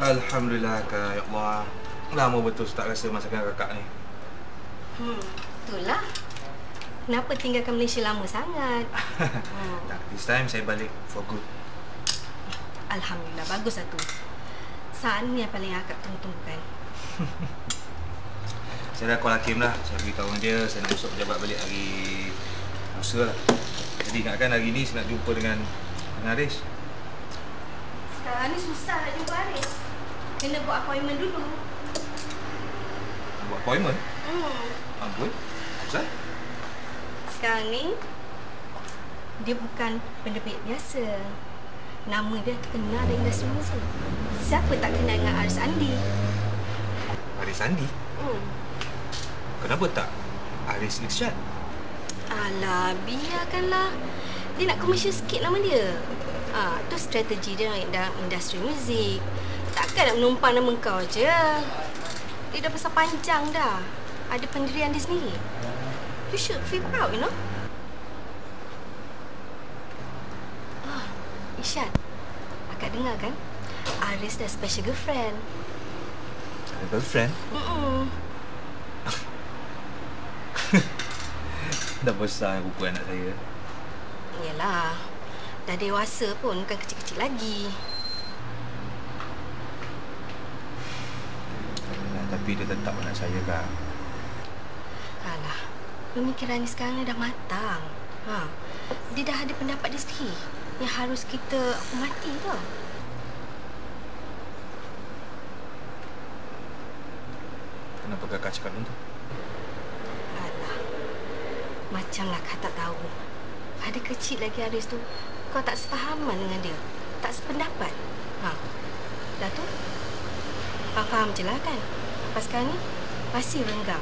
Alhamdulillah, Kak. Ya Allah. Lama betul tak rasa masakan kakak ni. Itulah. Kenapa tinggalkan Malaysia lama sangat? Tak, this time saya balik for good. Alhamdulillah, bagus satu. Saat ni yang paling akak tunggu-tunggukan. Saya dah call Hakim lah. Saya beritahu dengan dia saya nak masuk pejabat balik hari Lusa lah. Jadi ingatkan hari ni saya nak jumpa dengan Haris. Sekarang ni susah nak jumpa Haris. Kena buat appointment dulu. Buat appointment? Ampun. Apasal? Sekarang ni dia bukan penerbit biasa. Nama dia terkenal dari industri muzik. Siapa tak kenal dengan Haris Andi? Haris Andi? Kenapa tak Haris Irsyad? Alah, biarkanlah. Dia nak komersial sikit nama dia. Tu strategi dia dalam industri muzik. Takkan nak menumpang nama kau je. Dia dah besar panjang dah. Ada pendirian dia sendiri. You should feel proud, you know. Irsyad, akak dengar kan? Haris dah special girlfriend. Ada girlfriend? Dah besar buku anak saya. Yalah. Dah dewasa pun, bukan kecil-kecil lagi. Tapi dia tetap anak saya, Kak. Alah, pemikiran ni sekarang dah matang. Dia dah ada pendapat dia sendiri yang harus kita hormati tau. Kenapa Kakak cakap macam tu? Alah, macamlah kau tak tahu. Ada kecil lagi Haris tu, kau tak sefahaman dengan dia. Tak sependapat. Dah tu, kau faham je lah kan? Lepas sekarang ni, masih renggang.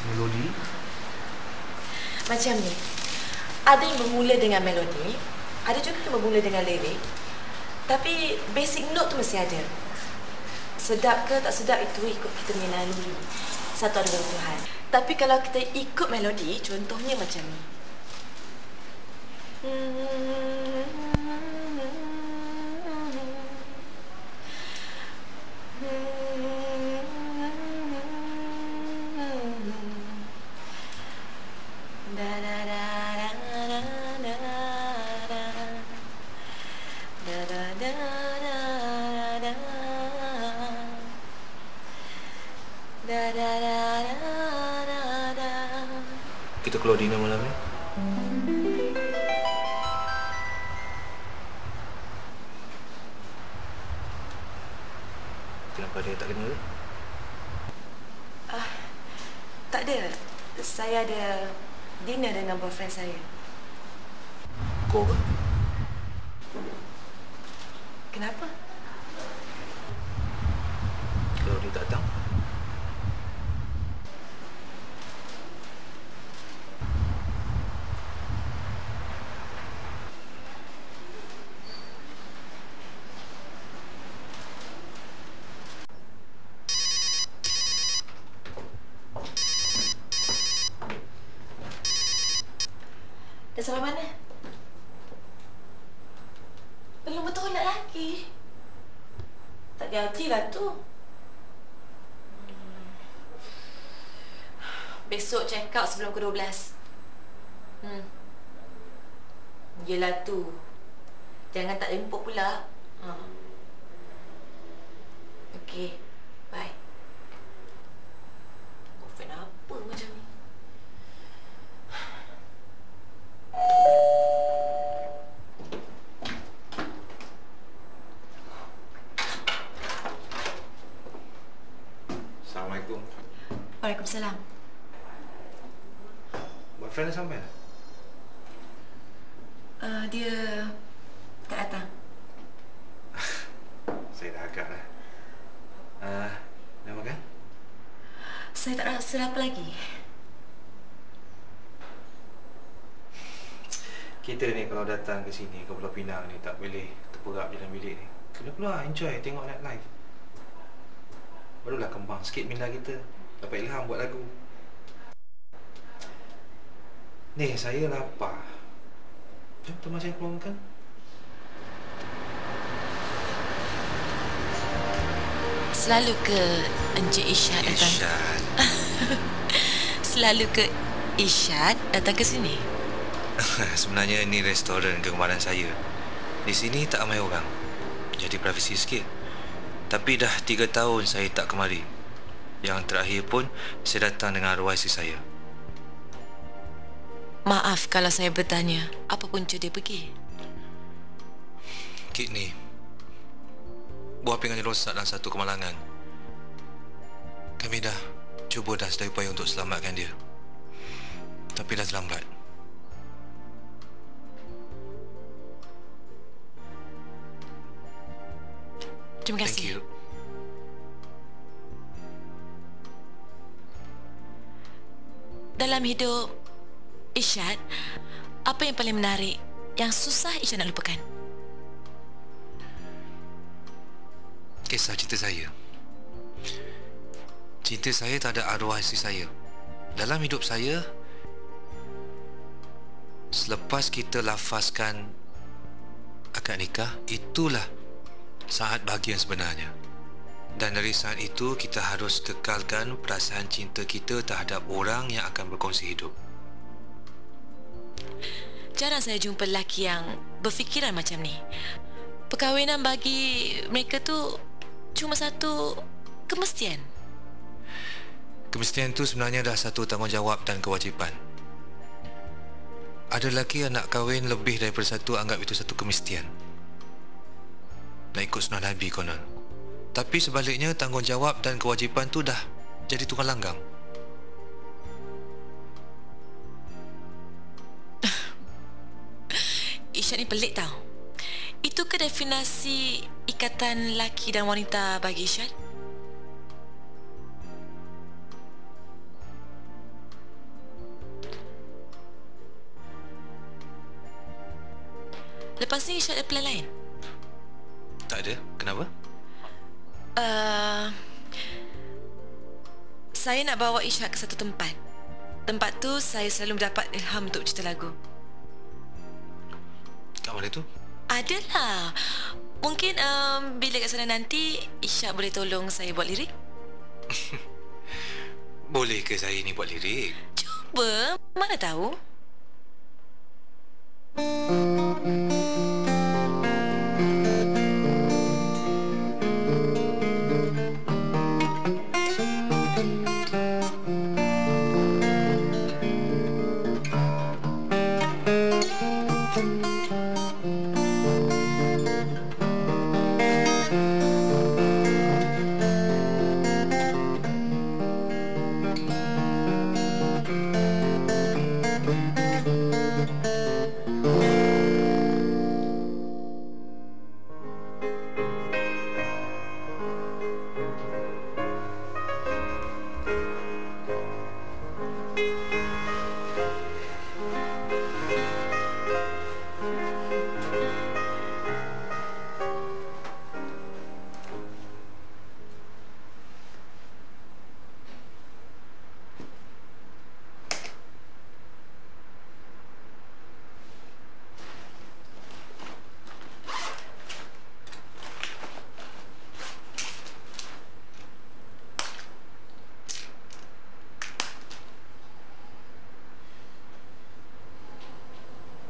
melodi. Macam ni. Ada yang bermula dengan melodi, ada juga yang bermula dengan lirik. Tapi basic note tu mesti ada. Sedap ke tak sedap itu ikut kita melalui satu ada Tuhan. Tapi kalau kita ikut melodi, contohnya macam ni. Kita keluar dinner malam ni. Kenapa dia tak kena? Tak ada. Saya ada dinner dengan boyfriend saya. Kau apa? Kenapa? Kalau dia tak datang? Dah sampai mana? Belum bertolak lagi. Tak jadilah tu. Besok check out sebelum ke 12. Yelah tu. Jangan tak jemput pula. Okey. Bye. Boyfriend apa macam ni? Assalamualaikum. Waalaikumsalam. Boyfriend dah sampai dah? Dia tak datang. Saya dah agak dah. Dah makan? Saya tak rasa lapar lagi. Kita ni kalau datang ke sini, ke Pulau Pinang ni, tak boleh terperap dalam bilik ni. Kena keluar, enjoy, tengok night live. Barulah kembang sikit minda kita. Dapat ilham buat lagu. Ni, saya lapar. Jom, teman saya keluar makan. Selalu ke Encik Isyad datang? Isyad. Selalu ke Isyad datang ke sini? Sebenarnya ini restoran kegemaran saya. Di sini tak ramai orang, jadi privasi sikit. Tapi dah 3 tahun saya tak kemari. Yang terakhir pun saya datang dengan arwah isteri saya. Maaf kalau saya bertanya, apa punca dia pergi? Kidney. Buah pinggangnya rosak dalam satu kemalangan. Kami dah cuba dah sedaya upaya untuk selamatkan dia. Tapi dah terlambat. Terima kasih. Thank you. Dalam hidup Isyad, apa yang paling menarik yang susah Isyad nak lupakan? Kisah cinta saya. Cinta saya tak ada arwah isteri saya. Dalam hidup saya, selepas kita lafazkan akad nikah, itulah saat bahagia sebenarnya. Dan dari saat itu, kita harus kekalkan perasaan cinta kita terhadap orang yang akan berkongsi hidup. Jarang saya jumpa lelaki yang berfikiran macam ni. Perkahwinan bagi mereka tu cuma satu kemestian. Kemestian itu sebenarnya dah satu tanggungjawab dan kewajipan. Ada lelaki yang nak kahwin lebih daripada satu, anggap itu satu kemestian. Nak ikut sunnah Nabi konon. Tapi sebaliknya, tanggungjawab dan kewajipan tu dah jadi tunggal langgang. Isyad ni pelik tau. Itu ke definasi ikatan lelaki dan wanita bagi Isyad? rasa Isyad ada plan lain? Tak ada. Kenapa? Saya nak bawa Isyad ke satu tempat. Tempat tu saya selalu mendapat ilham untuk cerita lagu. Kat mana tu? Adalah. Mungkin bila kat sana nanti Isyad boleh tolong saya buat lirik? Boleh ke saya ni buat lirik? Cuba, mana tahu.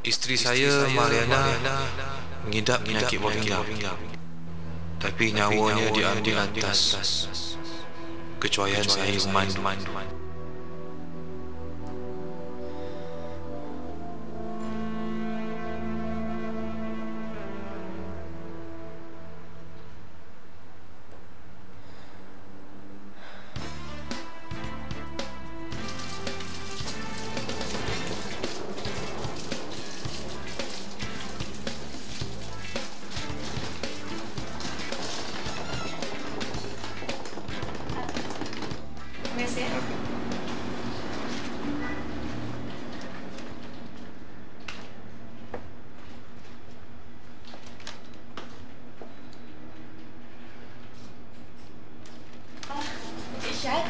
Isteri saya, Mariana, mengidap penyakit buah pinggang. Tapi nyawanya diambil atas kecuaian saya memandu. Isyad?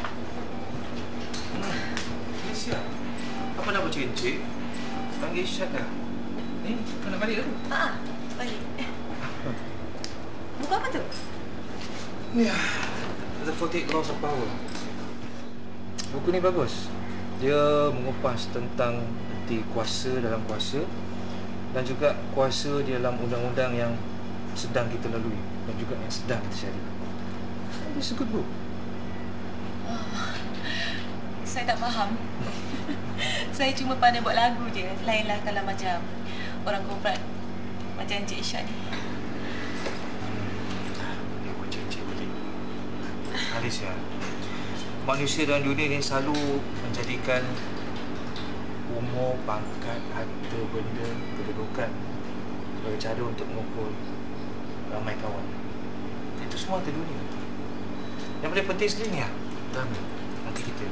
Isyad? Apa nak buat Encik? Panggil Isyad dah. Ni, kau nak balik ke? Balik. Buku apa tu? Ni The 48 Laws of Power. Buku ni bagus. Dia mengupas tentang erti kuasa dalam kuasa dan juga kuasa di dalam undang-undang yang sedang kita lalui dan juga yang sedang terjadi. It's a good book. Saya tak faham. Saya cuma pandai buat lagu je. Lainlah kalau macam orang korporat macam Encik Isyad ni. Dia buat cik-cik balik. Haris ya. Manusia dalam dunia ni selalu menjadikan umur, pangkat, harta, benda, kedudukan sebagai cara untuk mengukur ramai kawan. Itu semua harta dunia. Yang paling penting sekali ni damai hati kita.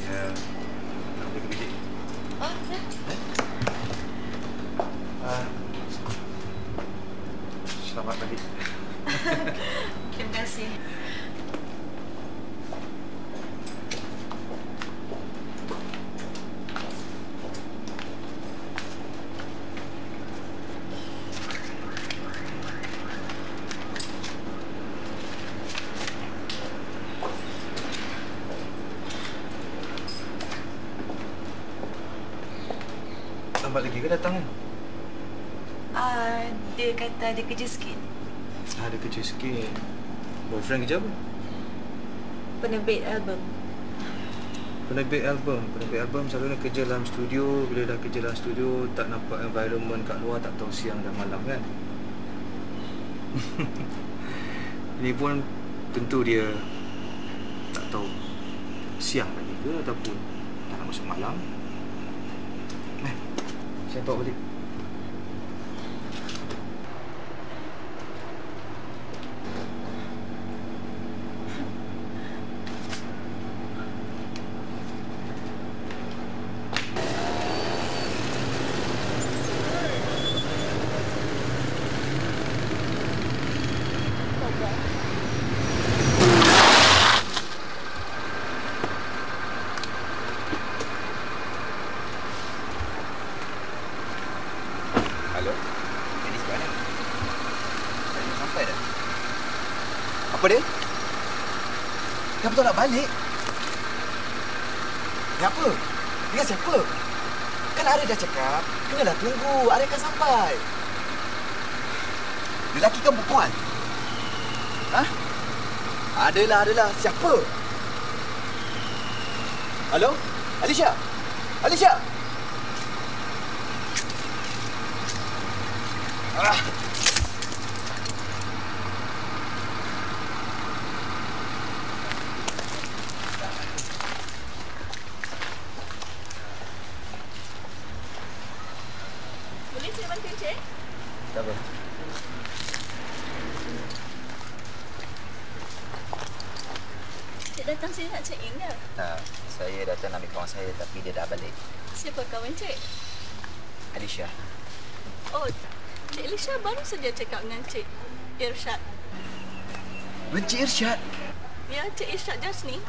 Saya nak pergi ke bilik. Selamat balik. Terima kasih. Lambat lagi ke datang ni? Dia kata ada kerja sikit. Ada kerja sikit. Boyfriend kerja apa? Penerbit album. Penerbit album selalunya kerja dalam studio. Bila dah kerja dalam studio, tak nampak environment kat luar, tak tahu siang dan malam kan? Ini pun tentu dia tak tahu siang lagi ke ataupun tak nak masuk malam. Saya bawa balik. Hello? Dennis kat mana? Saya dah sampai dah. Apa dia? Kenapa tak nak balik? Kenapa? Dengan siapa? Kan Arif dah cakap, kenalah tunggu, Arif akan sampai. Lelaki kan perempuan? Hah? Adalah. Siapa? Halo? Alicia? Alicia? Ah. Boleh saya bantu, Cik? Tak apa. Cik datang sini nak check in ke? Tak, saya datang ambil kawan saya tapi dia dah balik. Siapa kawan Cik? Alicia. Oh, Cik Alicia baru saja cakap dengan Cik Irsyad. Encik Irsyad? Ya, Cik Irsyad just ni.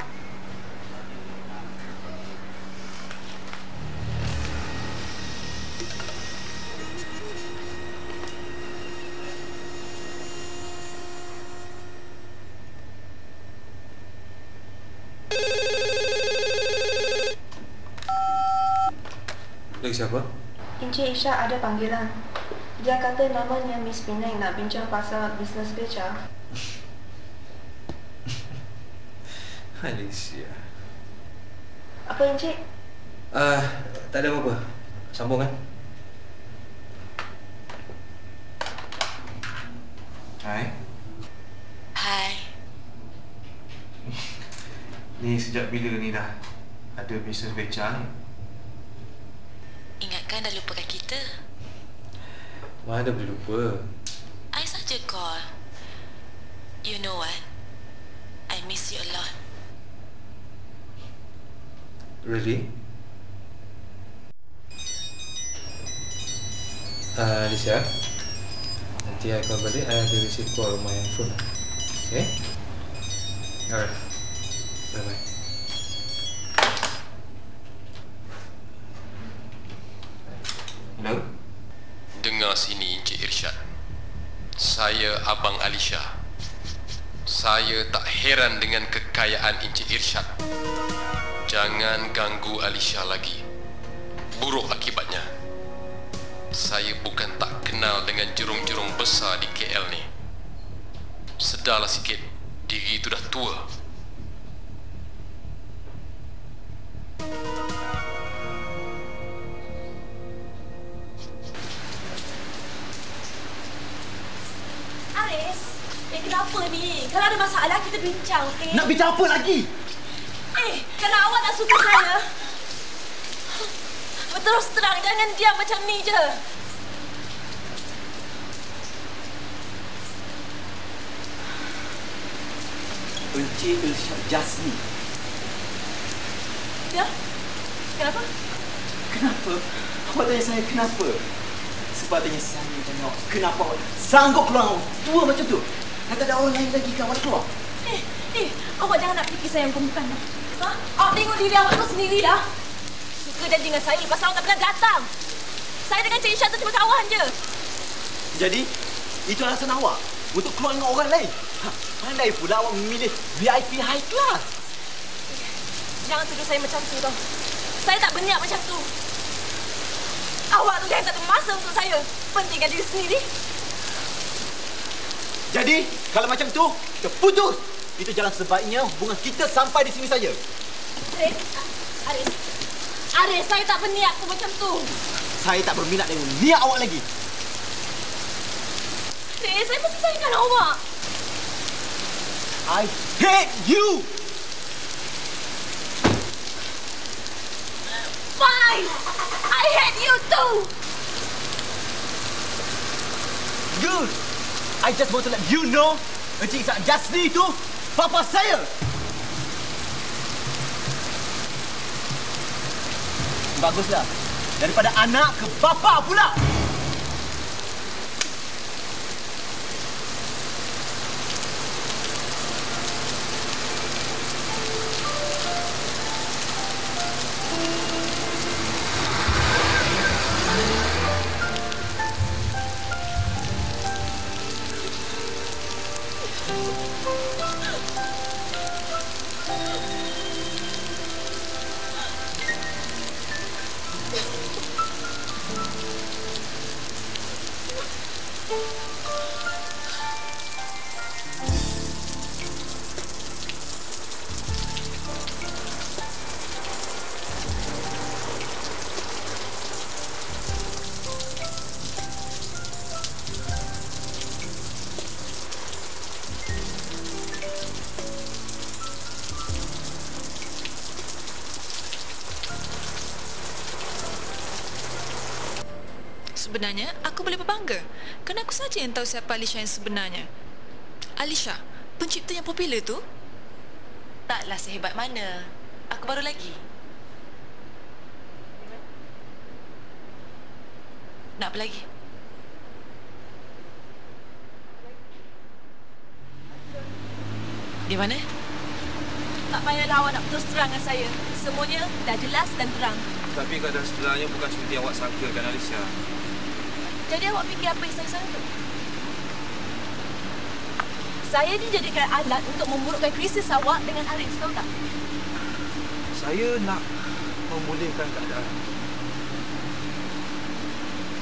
Dari siapa? Encik Isyak ada panggilan. Dia kata namanya Miss Penang nak bincang pasal bisnes beca. Alicia. Apa Encik? Tak ada apa-apa. Sambung kan? Hai. Hai. Ni sejak bila ni dah ada bisnes beca ni? Ingatkan dah lupakan kita. Mana boleh lupa? I saja call. You know what? I miss you a lot. Really? Alicia, nanti I akan balik. I ada receive call my handphone. Okay? Alright. Bye-bye. Hello? Dengar sini Encik Irsyad. Saya Abang Alicia. Saya tak heran dengan kekayaan Encik Irsyad. Jangan ganggu Alicia lagi. Buruk akibatnya. Saya bukan tak kenal dengan jerung-jerung besar di KL ni. Sedarlah sikit, diri itu dah tua. Kenapa ni? Kalau ada masalah kita bincang, okey? Nak bincang apa lagi? Kalau awak tak suka saya, berterus terang, jangan diam macam ni je. Encik Irsyad Jasni. Ya? Kenapa? Kenapa? Awak tanya saya kenapa? Sepatutnya saya tanya kenapa awak sanggup keluar tua macam tu? Tak ada orang lain lagi kawan keluar. Awak jangan nak fikir saya yang perempuan. Ha? Awak tengok diri awak tu sendirilah. Suka janji dengan saya, lepas awak tak pernah datang. Saya dengan Cik Isyad tu cuma kawan je. Jadi, itu alasan awak untuk keluar dengan orang lain? Pandai pula awak memilih VIP high class. Jangan tuduh saya macam tu tau. Saya tak berniat macam tu. Awak tu jangan tak ada masa untuk saya. Pentingkan diri sendiri. Jadi, kalau macam tu, kita putus. Itu jalan sebaiknya hubungan kita sampai di sini saja. Aris, saya tak berniat tu macam tu. Saya tak berminat dengan niat awak lagi. Saya mesti sayangkan awak. I hate you! Fine! I hate you too! Good! I just want to let you know, Encik Isyad Jasni itu bapa saya! Baguslah. Daripada anak ke bapa pula! Sebenarnya, aku boleh berbangga kerana aku saja yang tahu siapa Alisha yang sebenarnya. Alisha, pencipta yang popular tu? Taklah sehebat mana. Aku baru lagi. Nak apa lagi? Di mana? Tak payahlah awak nak terus terang dengan saya. Semuanya dah jelas dan terang. Tapi keadaan sebenarnya bukan seperti awak sangka kan, Alisha? Jadi awak fikir apa yang saya sangka? Saya dijadikan alat untuk memburukkan krisis awak dengan Aris, tahu tak? Saya nak memulihkan keadaan.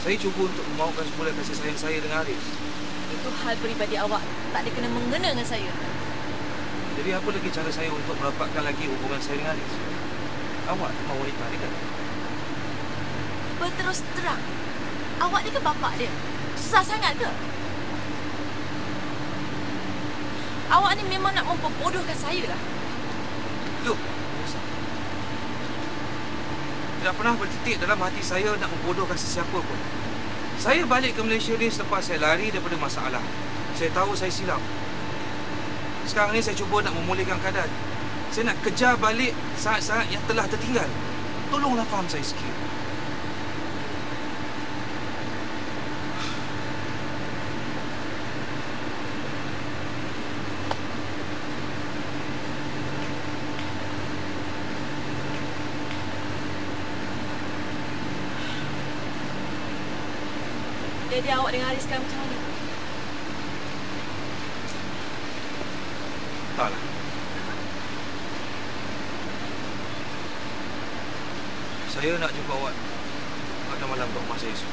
Saya cuba untuk memaukan semula kasih sayang saya dengan Aris. Itu hal peribadi awak. Tak ada kena mengena dengan saya. Jadi apa lagi cara saya untuk merapatkan lagi hubungan saya dengan Aris? Awak mahu wanita dia kan? Berterus terang, awak ni ke bapak dia? Susah sangat ke? Awak ni memang nak memperbodohkan saya lah. Look, tidak pernah bertitik dalam hati saya nak membodohkan sesiapa pun. Saya balik ke Malaysia ni selepas saya lari daripada masalah. Saya tahu saya silap. Sekarang ni saya cuba nak memulihkan keadaan. Saya nak kejar balik saat-saat yang telah tertinggal. Tolonglah faham saya sikit. Jadi awak dengan Haris sekarang macam mana? Taklah. Saya nak jumpa awak pada malam rumah saya esok.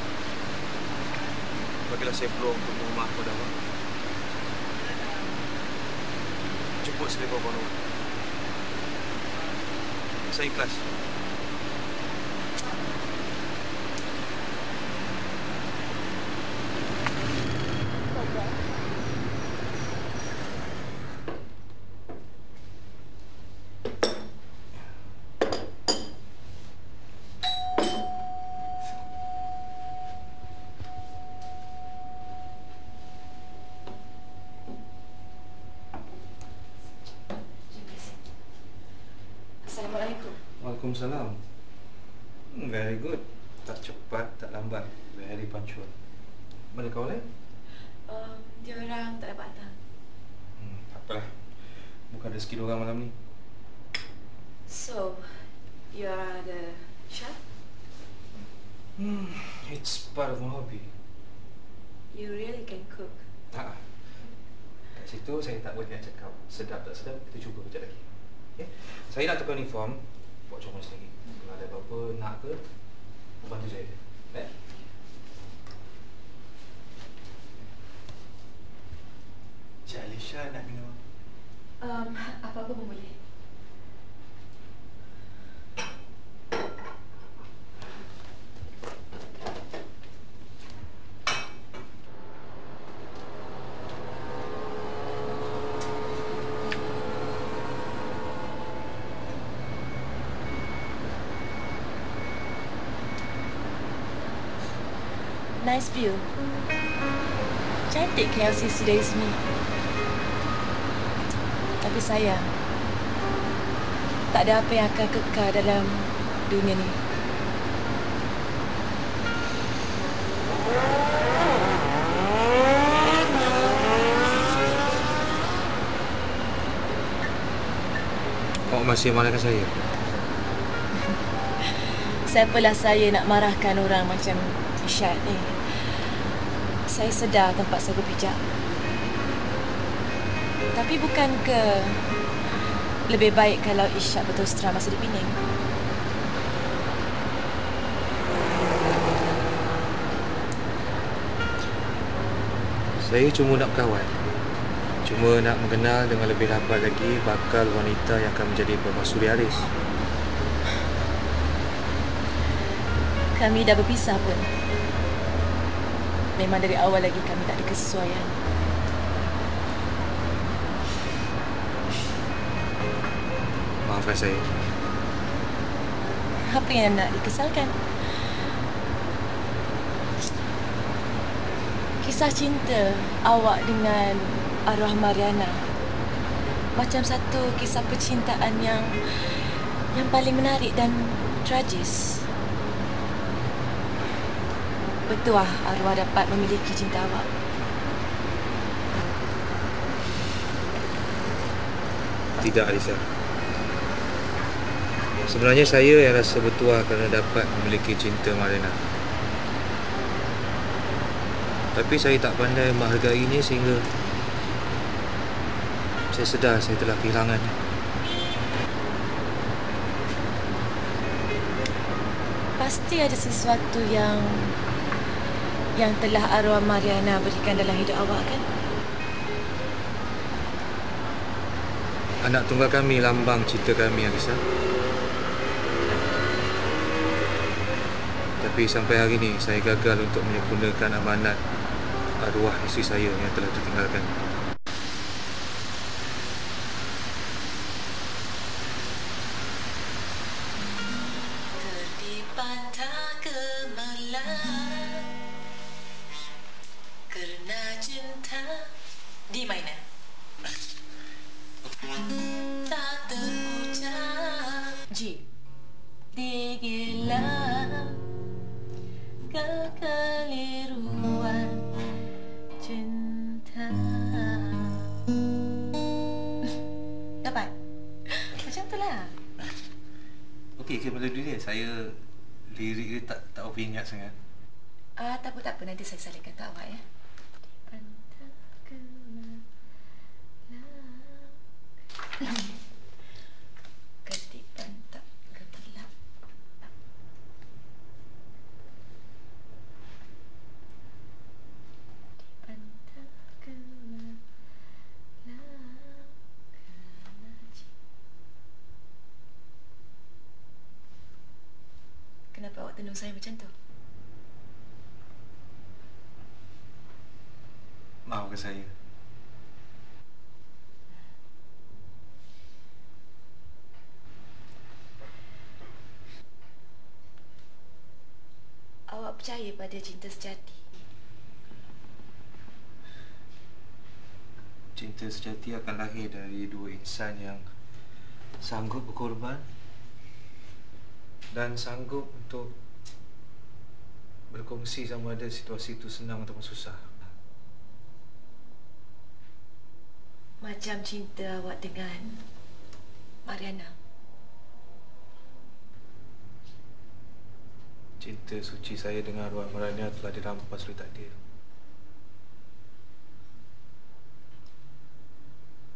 Bagilah saya peluang untuk mohon maaf kepada awak. Jemput selepon awak. Saya ikhlas. Waalaikumsalam. Very good. Tak cepat, tak lambat. Very punctual. Mana kau lain? Dia orang tak dapat datang. Tak apalah. Bukan rezeki diorang malam ni. So, you are the chef? It's part of my hobby. You really can cook? Tak. Kat situ saya tak boleh nak cakap sedap tak sedap. Kita cuba kejap lagi. Okay? Saya nak tukar uniform. Buat comel lagi. Kalau ada apa-apa nak ke, bantu saya. Cik Alisha nak minum apa-apa pun boleh. Nice view. Cantik KLCC dari sini. Tapi sayang, tak ada apa yang akan kekal dalam dunia ni. Awak masih marahkan saya? Siapalah saya nak marahkan orang macam Isyad ni. Saya sedar tempat saya berpijak. Tapi bukankah lebih baik kalau Isyad berterus terang masa di Pening? Saya cuma nak berkawan. Cuma nak mengenal dengan lebih rapat lagi bakal wanita yang akan menjadi permaisuri Haris. Kami dah berpisah pun. Memang dari awal lagi kami tak ada kesesuaian. Maafkan saya. Apa yang nak dikesalkan? Kisah cinta awak dengan arwah Mariana macam satu kisah percintaan yang paling menarik dan tragis. Betul arwah dapat memiliki cinta awak? Tidak, Alisa. Sebenarnya saya yang rasa bertuah kerana dapat memiliki cinta Mariana. Tapi saya tak pandai menghargainya sehingga saya sedar saya telah kehilangannya. Pasti ada sesuatu yang telah arwah Mariana berikan dalam hidup awak, kan? Anak tunggal kami lambang cinta kami, Alisa. Tapi sampai hari ini saya gagal untuk menyempurnakan amanat arwah isteri saya yang telah tertinggalkan. D minor. Tak terucap. G. Digilam kekeliruan cinta. Dapat? Macam tu lah. Okey, melodi dia. Saya lirik dia tak apa ingat sangat. Tak apa. Nanti saya salihkan ke awak, ya. Ketipan tak gelap. Ketipan tak gelap. Kenapa awak tenung saya macam tu? Maafkan saya. Awak percaya pada cinta sejati? Cinta sejati akan lahir dari dua insan yang sanggup berkorban dan sanggup untuk berkongsi sama ada situasi itu senang ataupun susah. Macam cinta awak dengan Mariana. Cinta suci saya dengan arwah Mariana telah dirampas oleh takdir.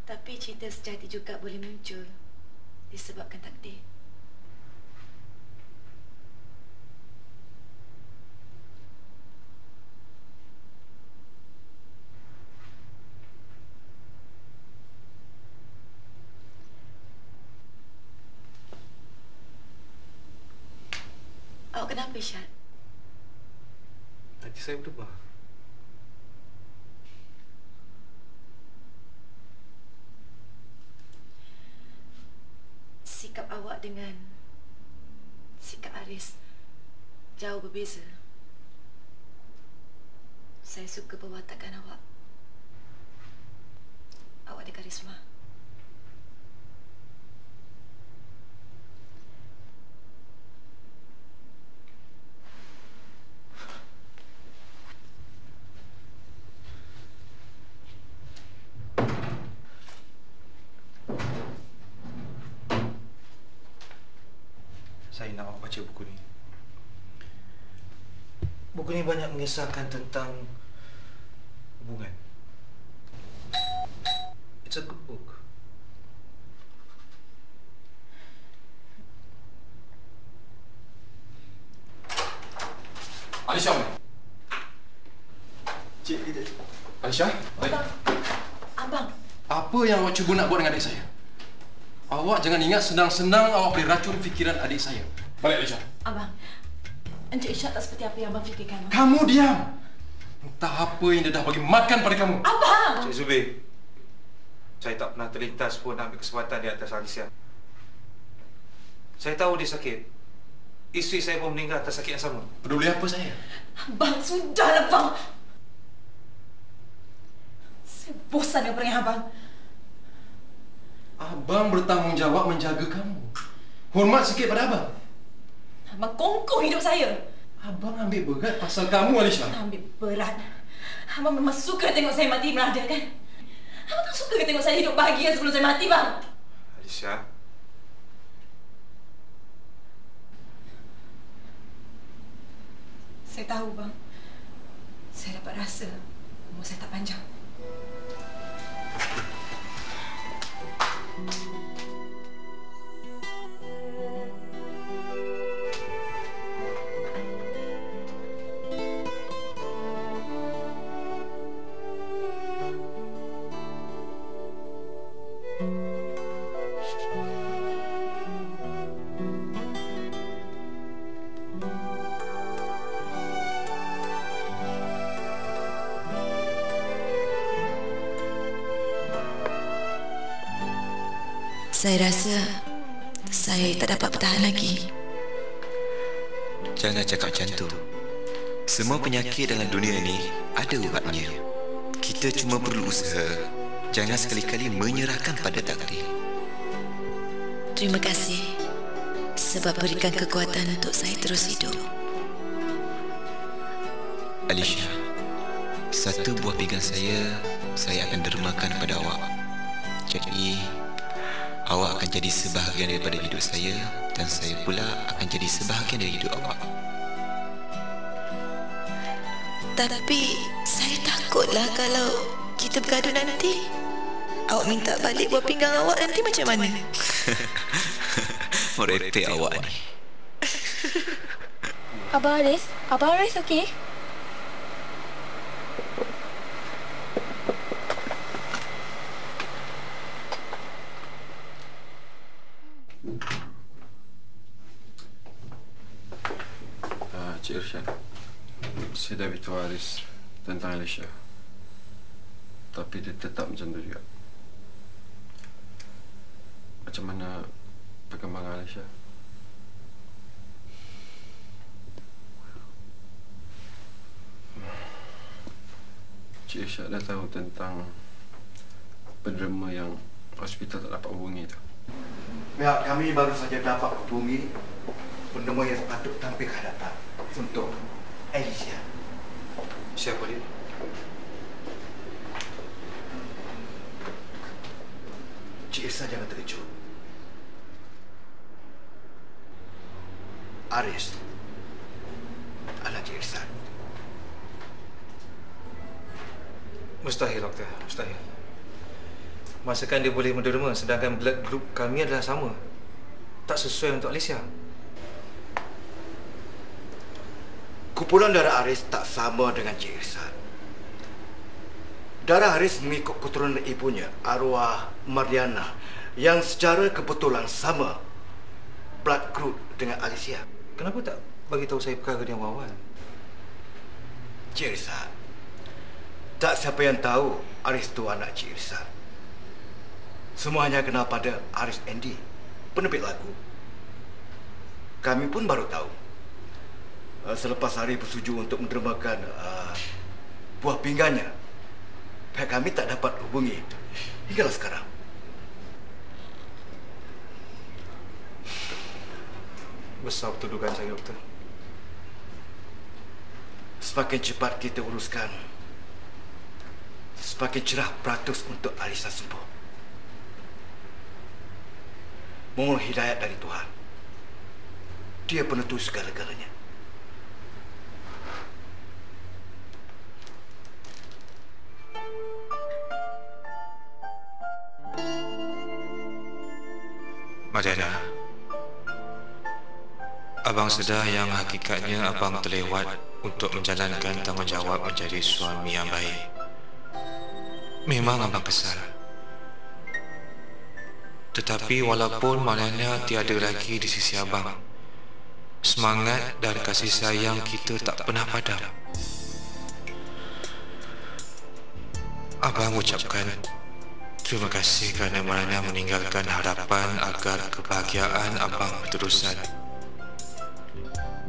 Tapi cinta sejati juga boleh muncul disebabkan takdir. Awak kenapa, Isyad? Hati saya berubah. Sikap awak dengan sikap Aris jauh berbeza. Saya suka perwatakan awak. Awak ada karisma. Saya nak awak baca buku ni. Buku ni banyak mengisahkan tentang hubungan. It's a good book. Alisha. Cik, kita. Alisha, baik. Abang. Apa yang awak cuba nak buat dengan adik saya? Awak jangan ingat senang-senang awak boleh racun fikiran adik saya. Balik, Alisha. Abang, Encik Isyad tak seperti apa yang abang fikirkan. Kamu diam. Entah apa yang dia dah bagi makan pada kamu. Abang! Cik Zubir, saya tak pernah terlintas pun ambil kesempatan di atas Alisha. Saya tahu dia sakit. Isteri saya pun meninggal atas sakit yang sama. Peduli apa saya? Abang, sudahlah, bang. Saya bosan dengan perangai abang. Abang bertanggungjawab menjaga kamu. Hormat sikit pada abang. Abang kongkong hidup saya. Abang ambil berat pasal kamu, Alisha. Ambil berat. Abang memang suka tengok saya mati merada kan? Abang tak suka tengok saya hidup bahagia sebelum saya mati, bang? Alisha. Saya tahu, bang. Saya dapat rasa umur saya tak panjang. Saya rasa saya tak dapat bertahan lagi. Jangan cakap macam tu. Semua penyakit dalam dunia ni ada ubatnya. Kita cuma perlu usaha. Jangan sekali-kali menyerahkan pada takdir. Terima kasih sebab berikan kekuatan untuk saya terus hidup. Alisha, satu buah pinggan saya akan dermakan pada awak. Jadi, awak akan jadi sebahagian daripada hidup saya dan saya pula akan jadi sebahagian dari hidup awak. Tapi saya takutlah kalau kita bergaduh nanti. Awak minta balik buah pinggang awak nanti macam mana? Merepek awak ni. Abang Aris okey? Cik Irsyad, saya dah beritahu Aris tentang Alisha. Tapi dia tetap macam tu juga. Macam mana perkembangan Alisha? Cik Irsyad dah tahu tentang penderma yang hospital tak dapat hubungi tu. Pihak kami baru saja dapat hubungi penderma yang patut tampil ke hadapan untuk Alisha. Siapa dia? Cik Irsa jangan terkejut. Aris, anak Cik Irsa. Mustahil, Doktor. Mustahil. Masakan dia boleh menderma sedangkan blood group kami adalah sama. Tak sesuai untuk Alisha. Kumpulan darah Aris tak sama dengan Cik Irsa. Darah Aris mengikut keturunan ibunya, arwah Mariana, yang secara kebetulan sama blood group dengan Alisha. Kenapa tak bagi tahu saya perkara ni awal-awal? Cik Irsa, tak siapa yang tahu Aris tu anak Cik Irsa. Semua hanya kenal pada Aris Andy, penerbit lagu. Kami pun baru tahu selepas Aris bersetuju untuk mendermakan buah pinggannya. Pihak kami tak dapat hubungi hinggalah sekarang. Besar betul dugaan saya, Doktor. Semakin cepat kita uruskan, semakin cerah peratus untuk Alisha sembuh. Mohon hidayat dari Tuhan. Dia penentu segala-galanya. Mariana, abang sedar yang hakikatnya abang terlewat untuk menjalankan tanggungjawab menjadi suami yang baik. Memang abang kesal. Tetapi walaupun Mariana tiada lagi di sisi abang, semangat dan kasih sayang kita tak pernah padam. Abang ucapkan terima kasih kerana Mariana meninggalkan harapan agar kebahagiaan abang berterusan.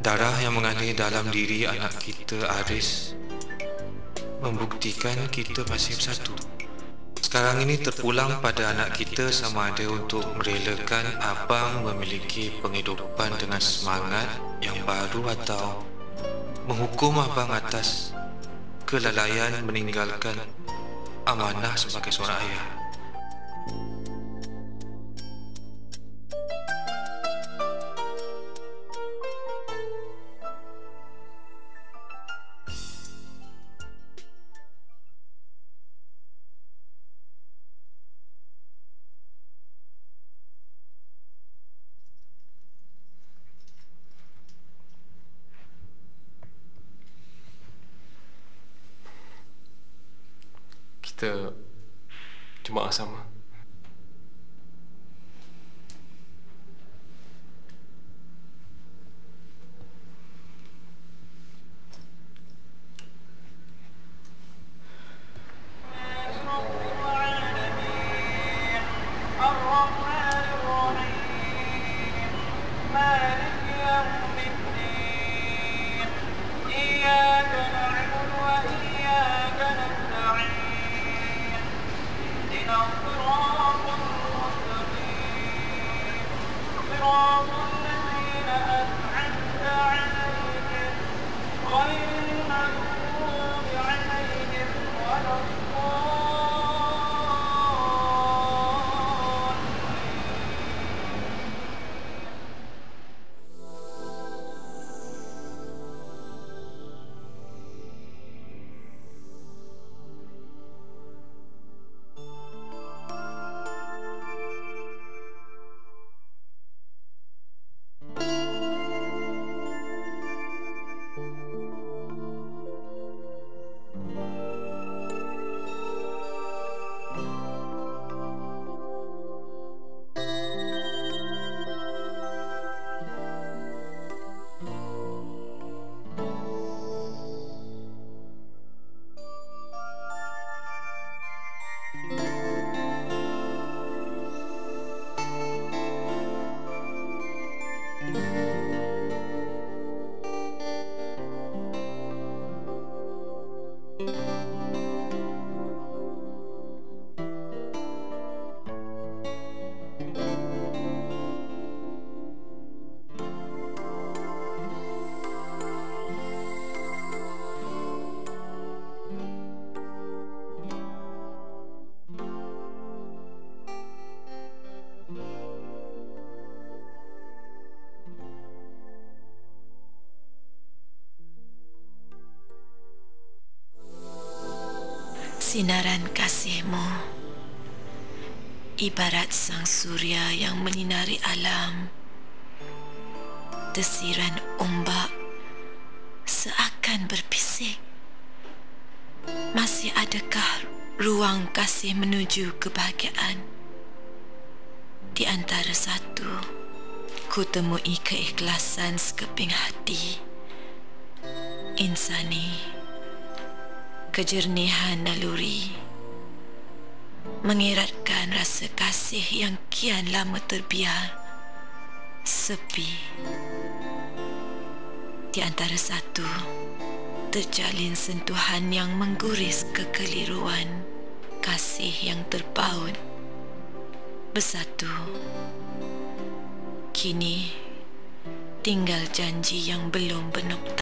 Darah yang mengalir dalam diri anak kita Aris membuktikan kita masih bersatu. Sekarang ini terpulang pada anak kita sama ada untuk merelakan abang memiliki penghidupan dengan semangat yang baru atau menghukum abang atas kelalaian meninggalkan amanah sebagai seorang ayah. Kita jemaah sama. Sinaran kasihmu ibarat sang surya yang menyinari alam. Desiran ombak seakan berpisik. Masih adakah ruang kasih menuju kebahagiaan? Di antara satu, ku temui keikhlasan sekeping hati. Insani, kejernihan naluri, mengeratkan rasa kasih yang kian lama terbiar, sepi. Di antara satu, terjalin sentuhan yang mengguris kekeliruan, kasih yang terpaut. Bersatu, kini tinggal janji yang belum bernokta.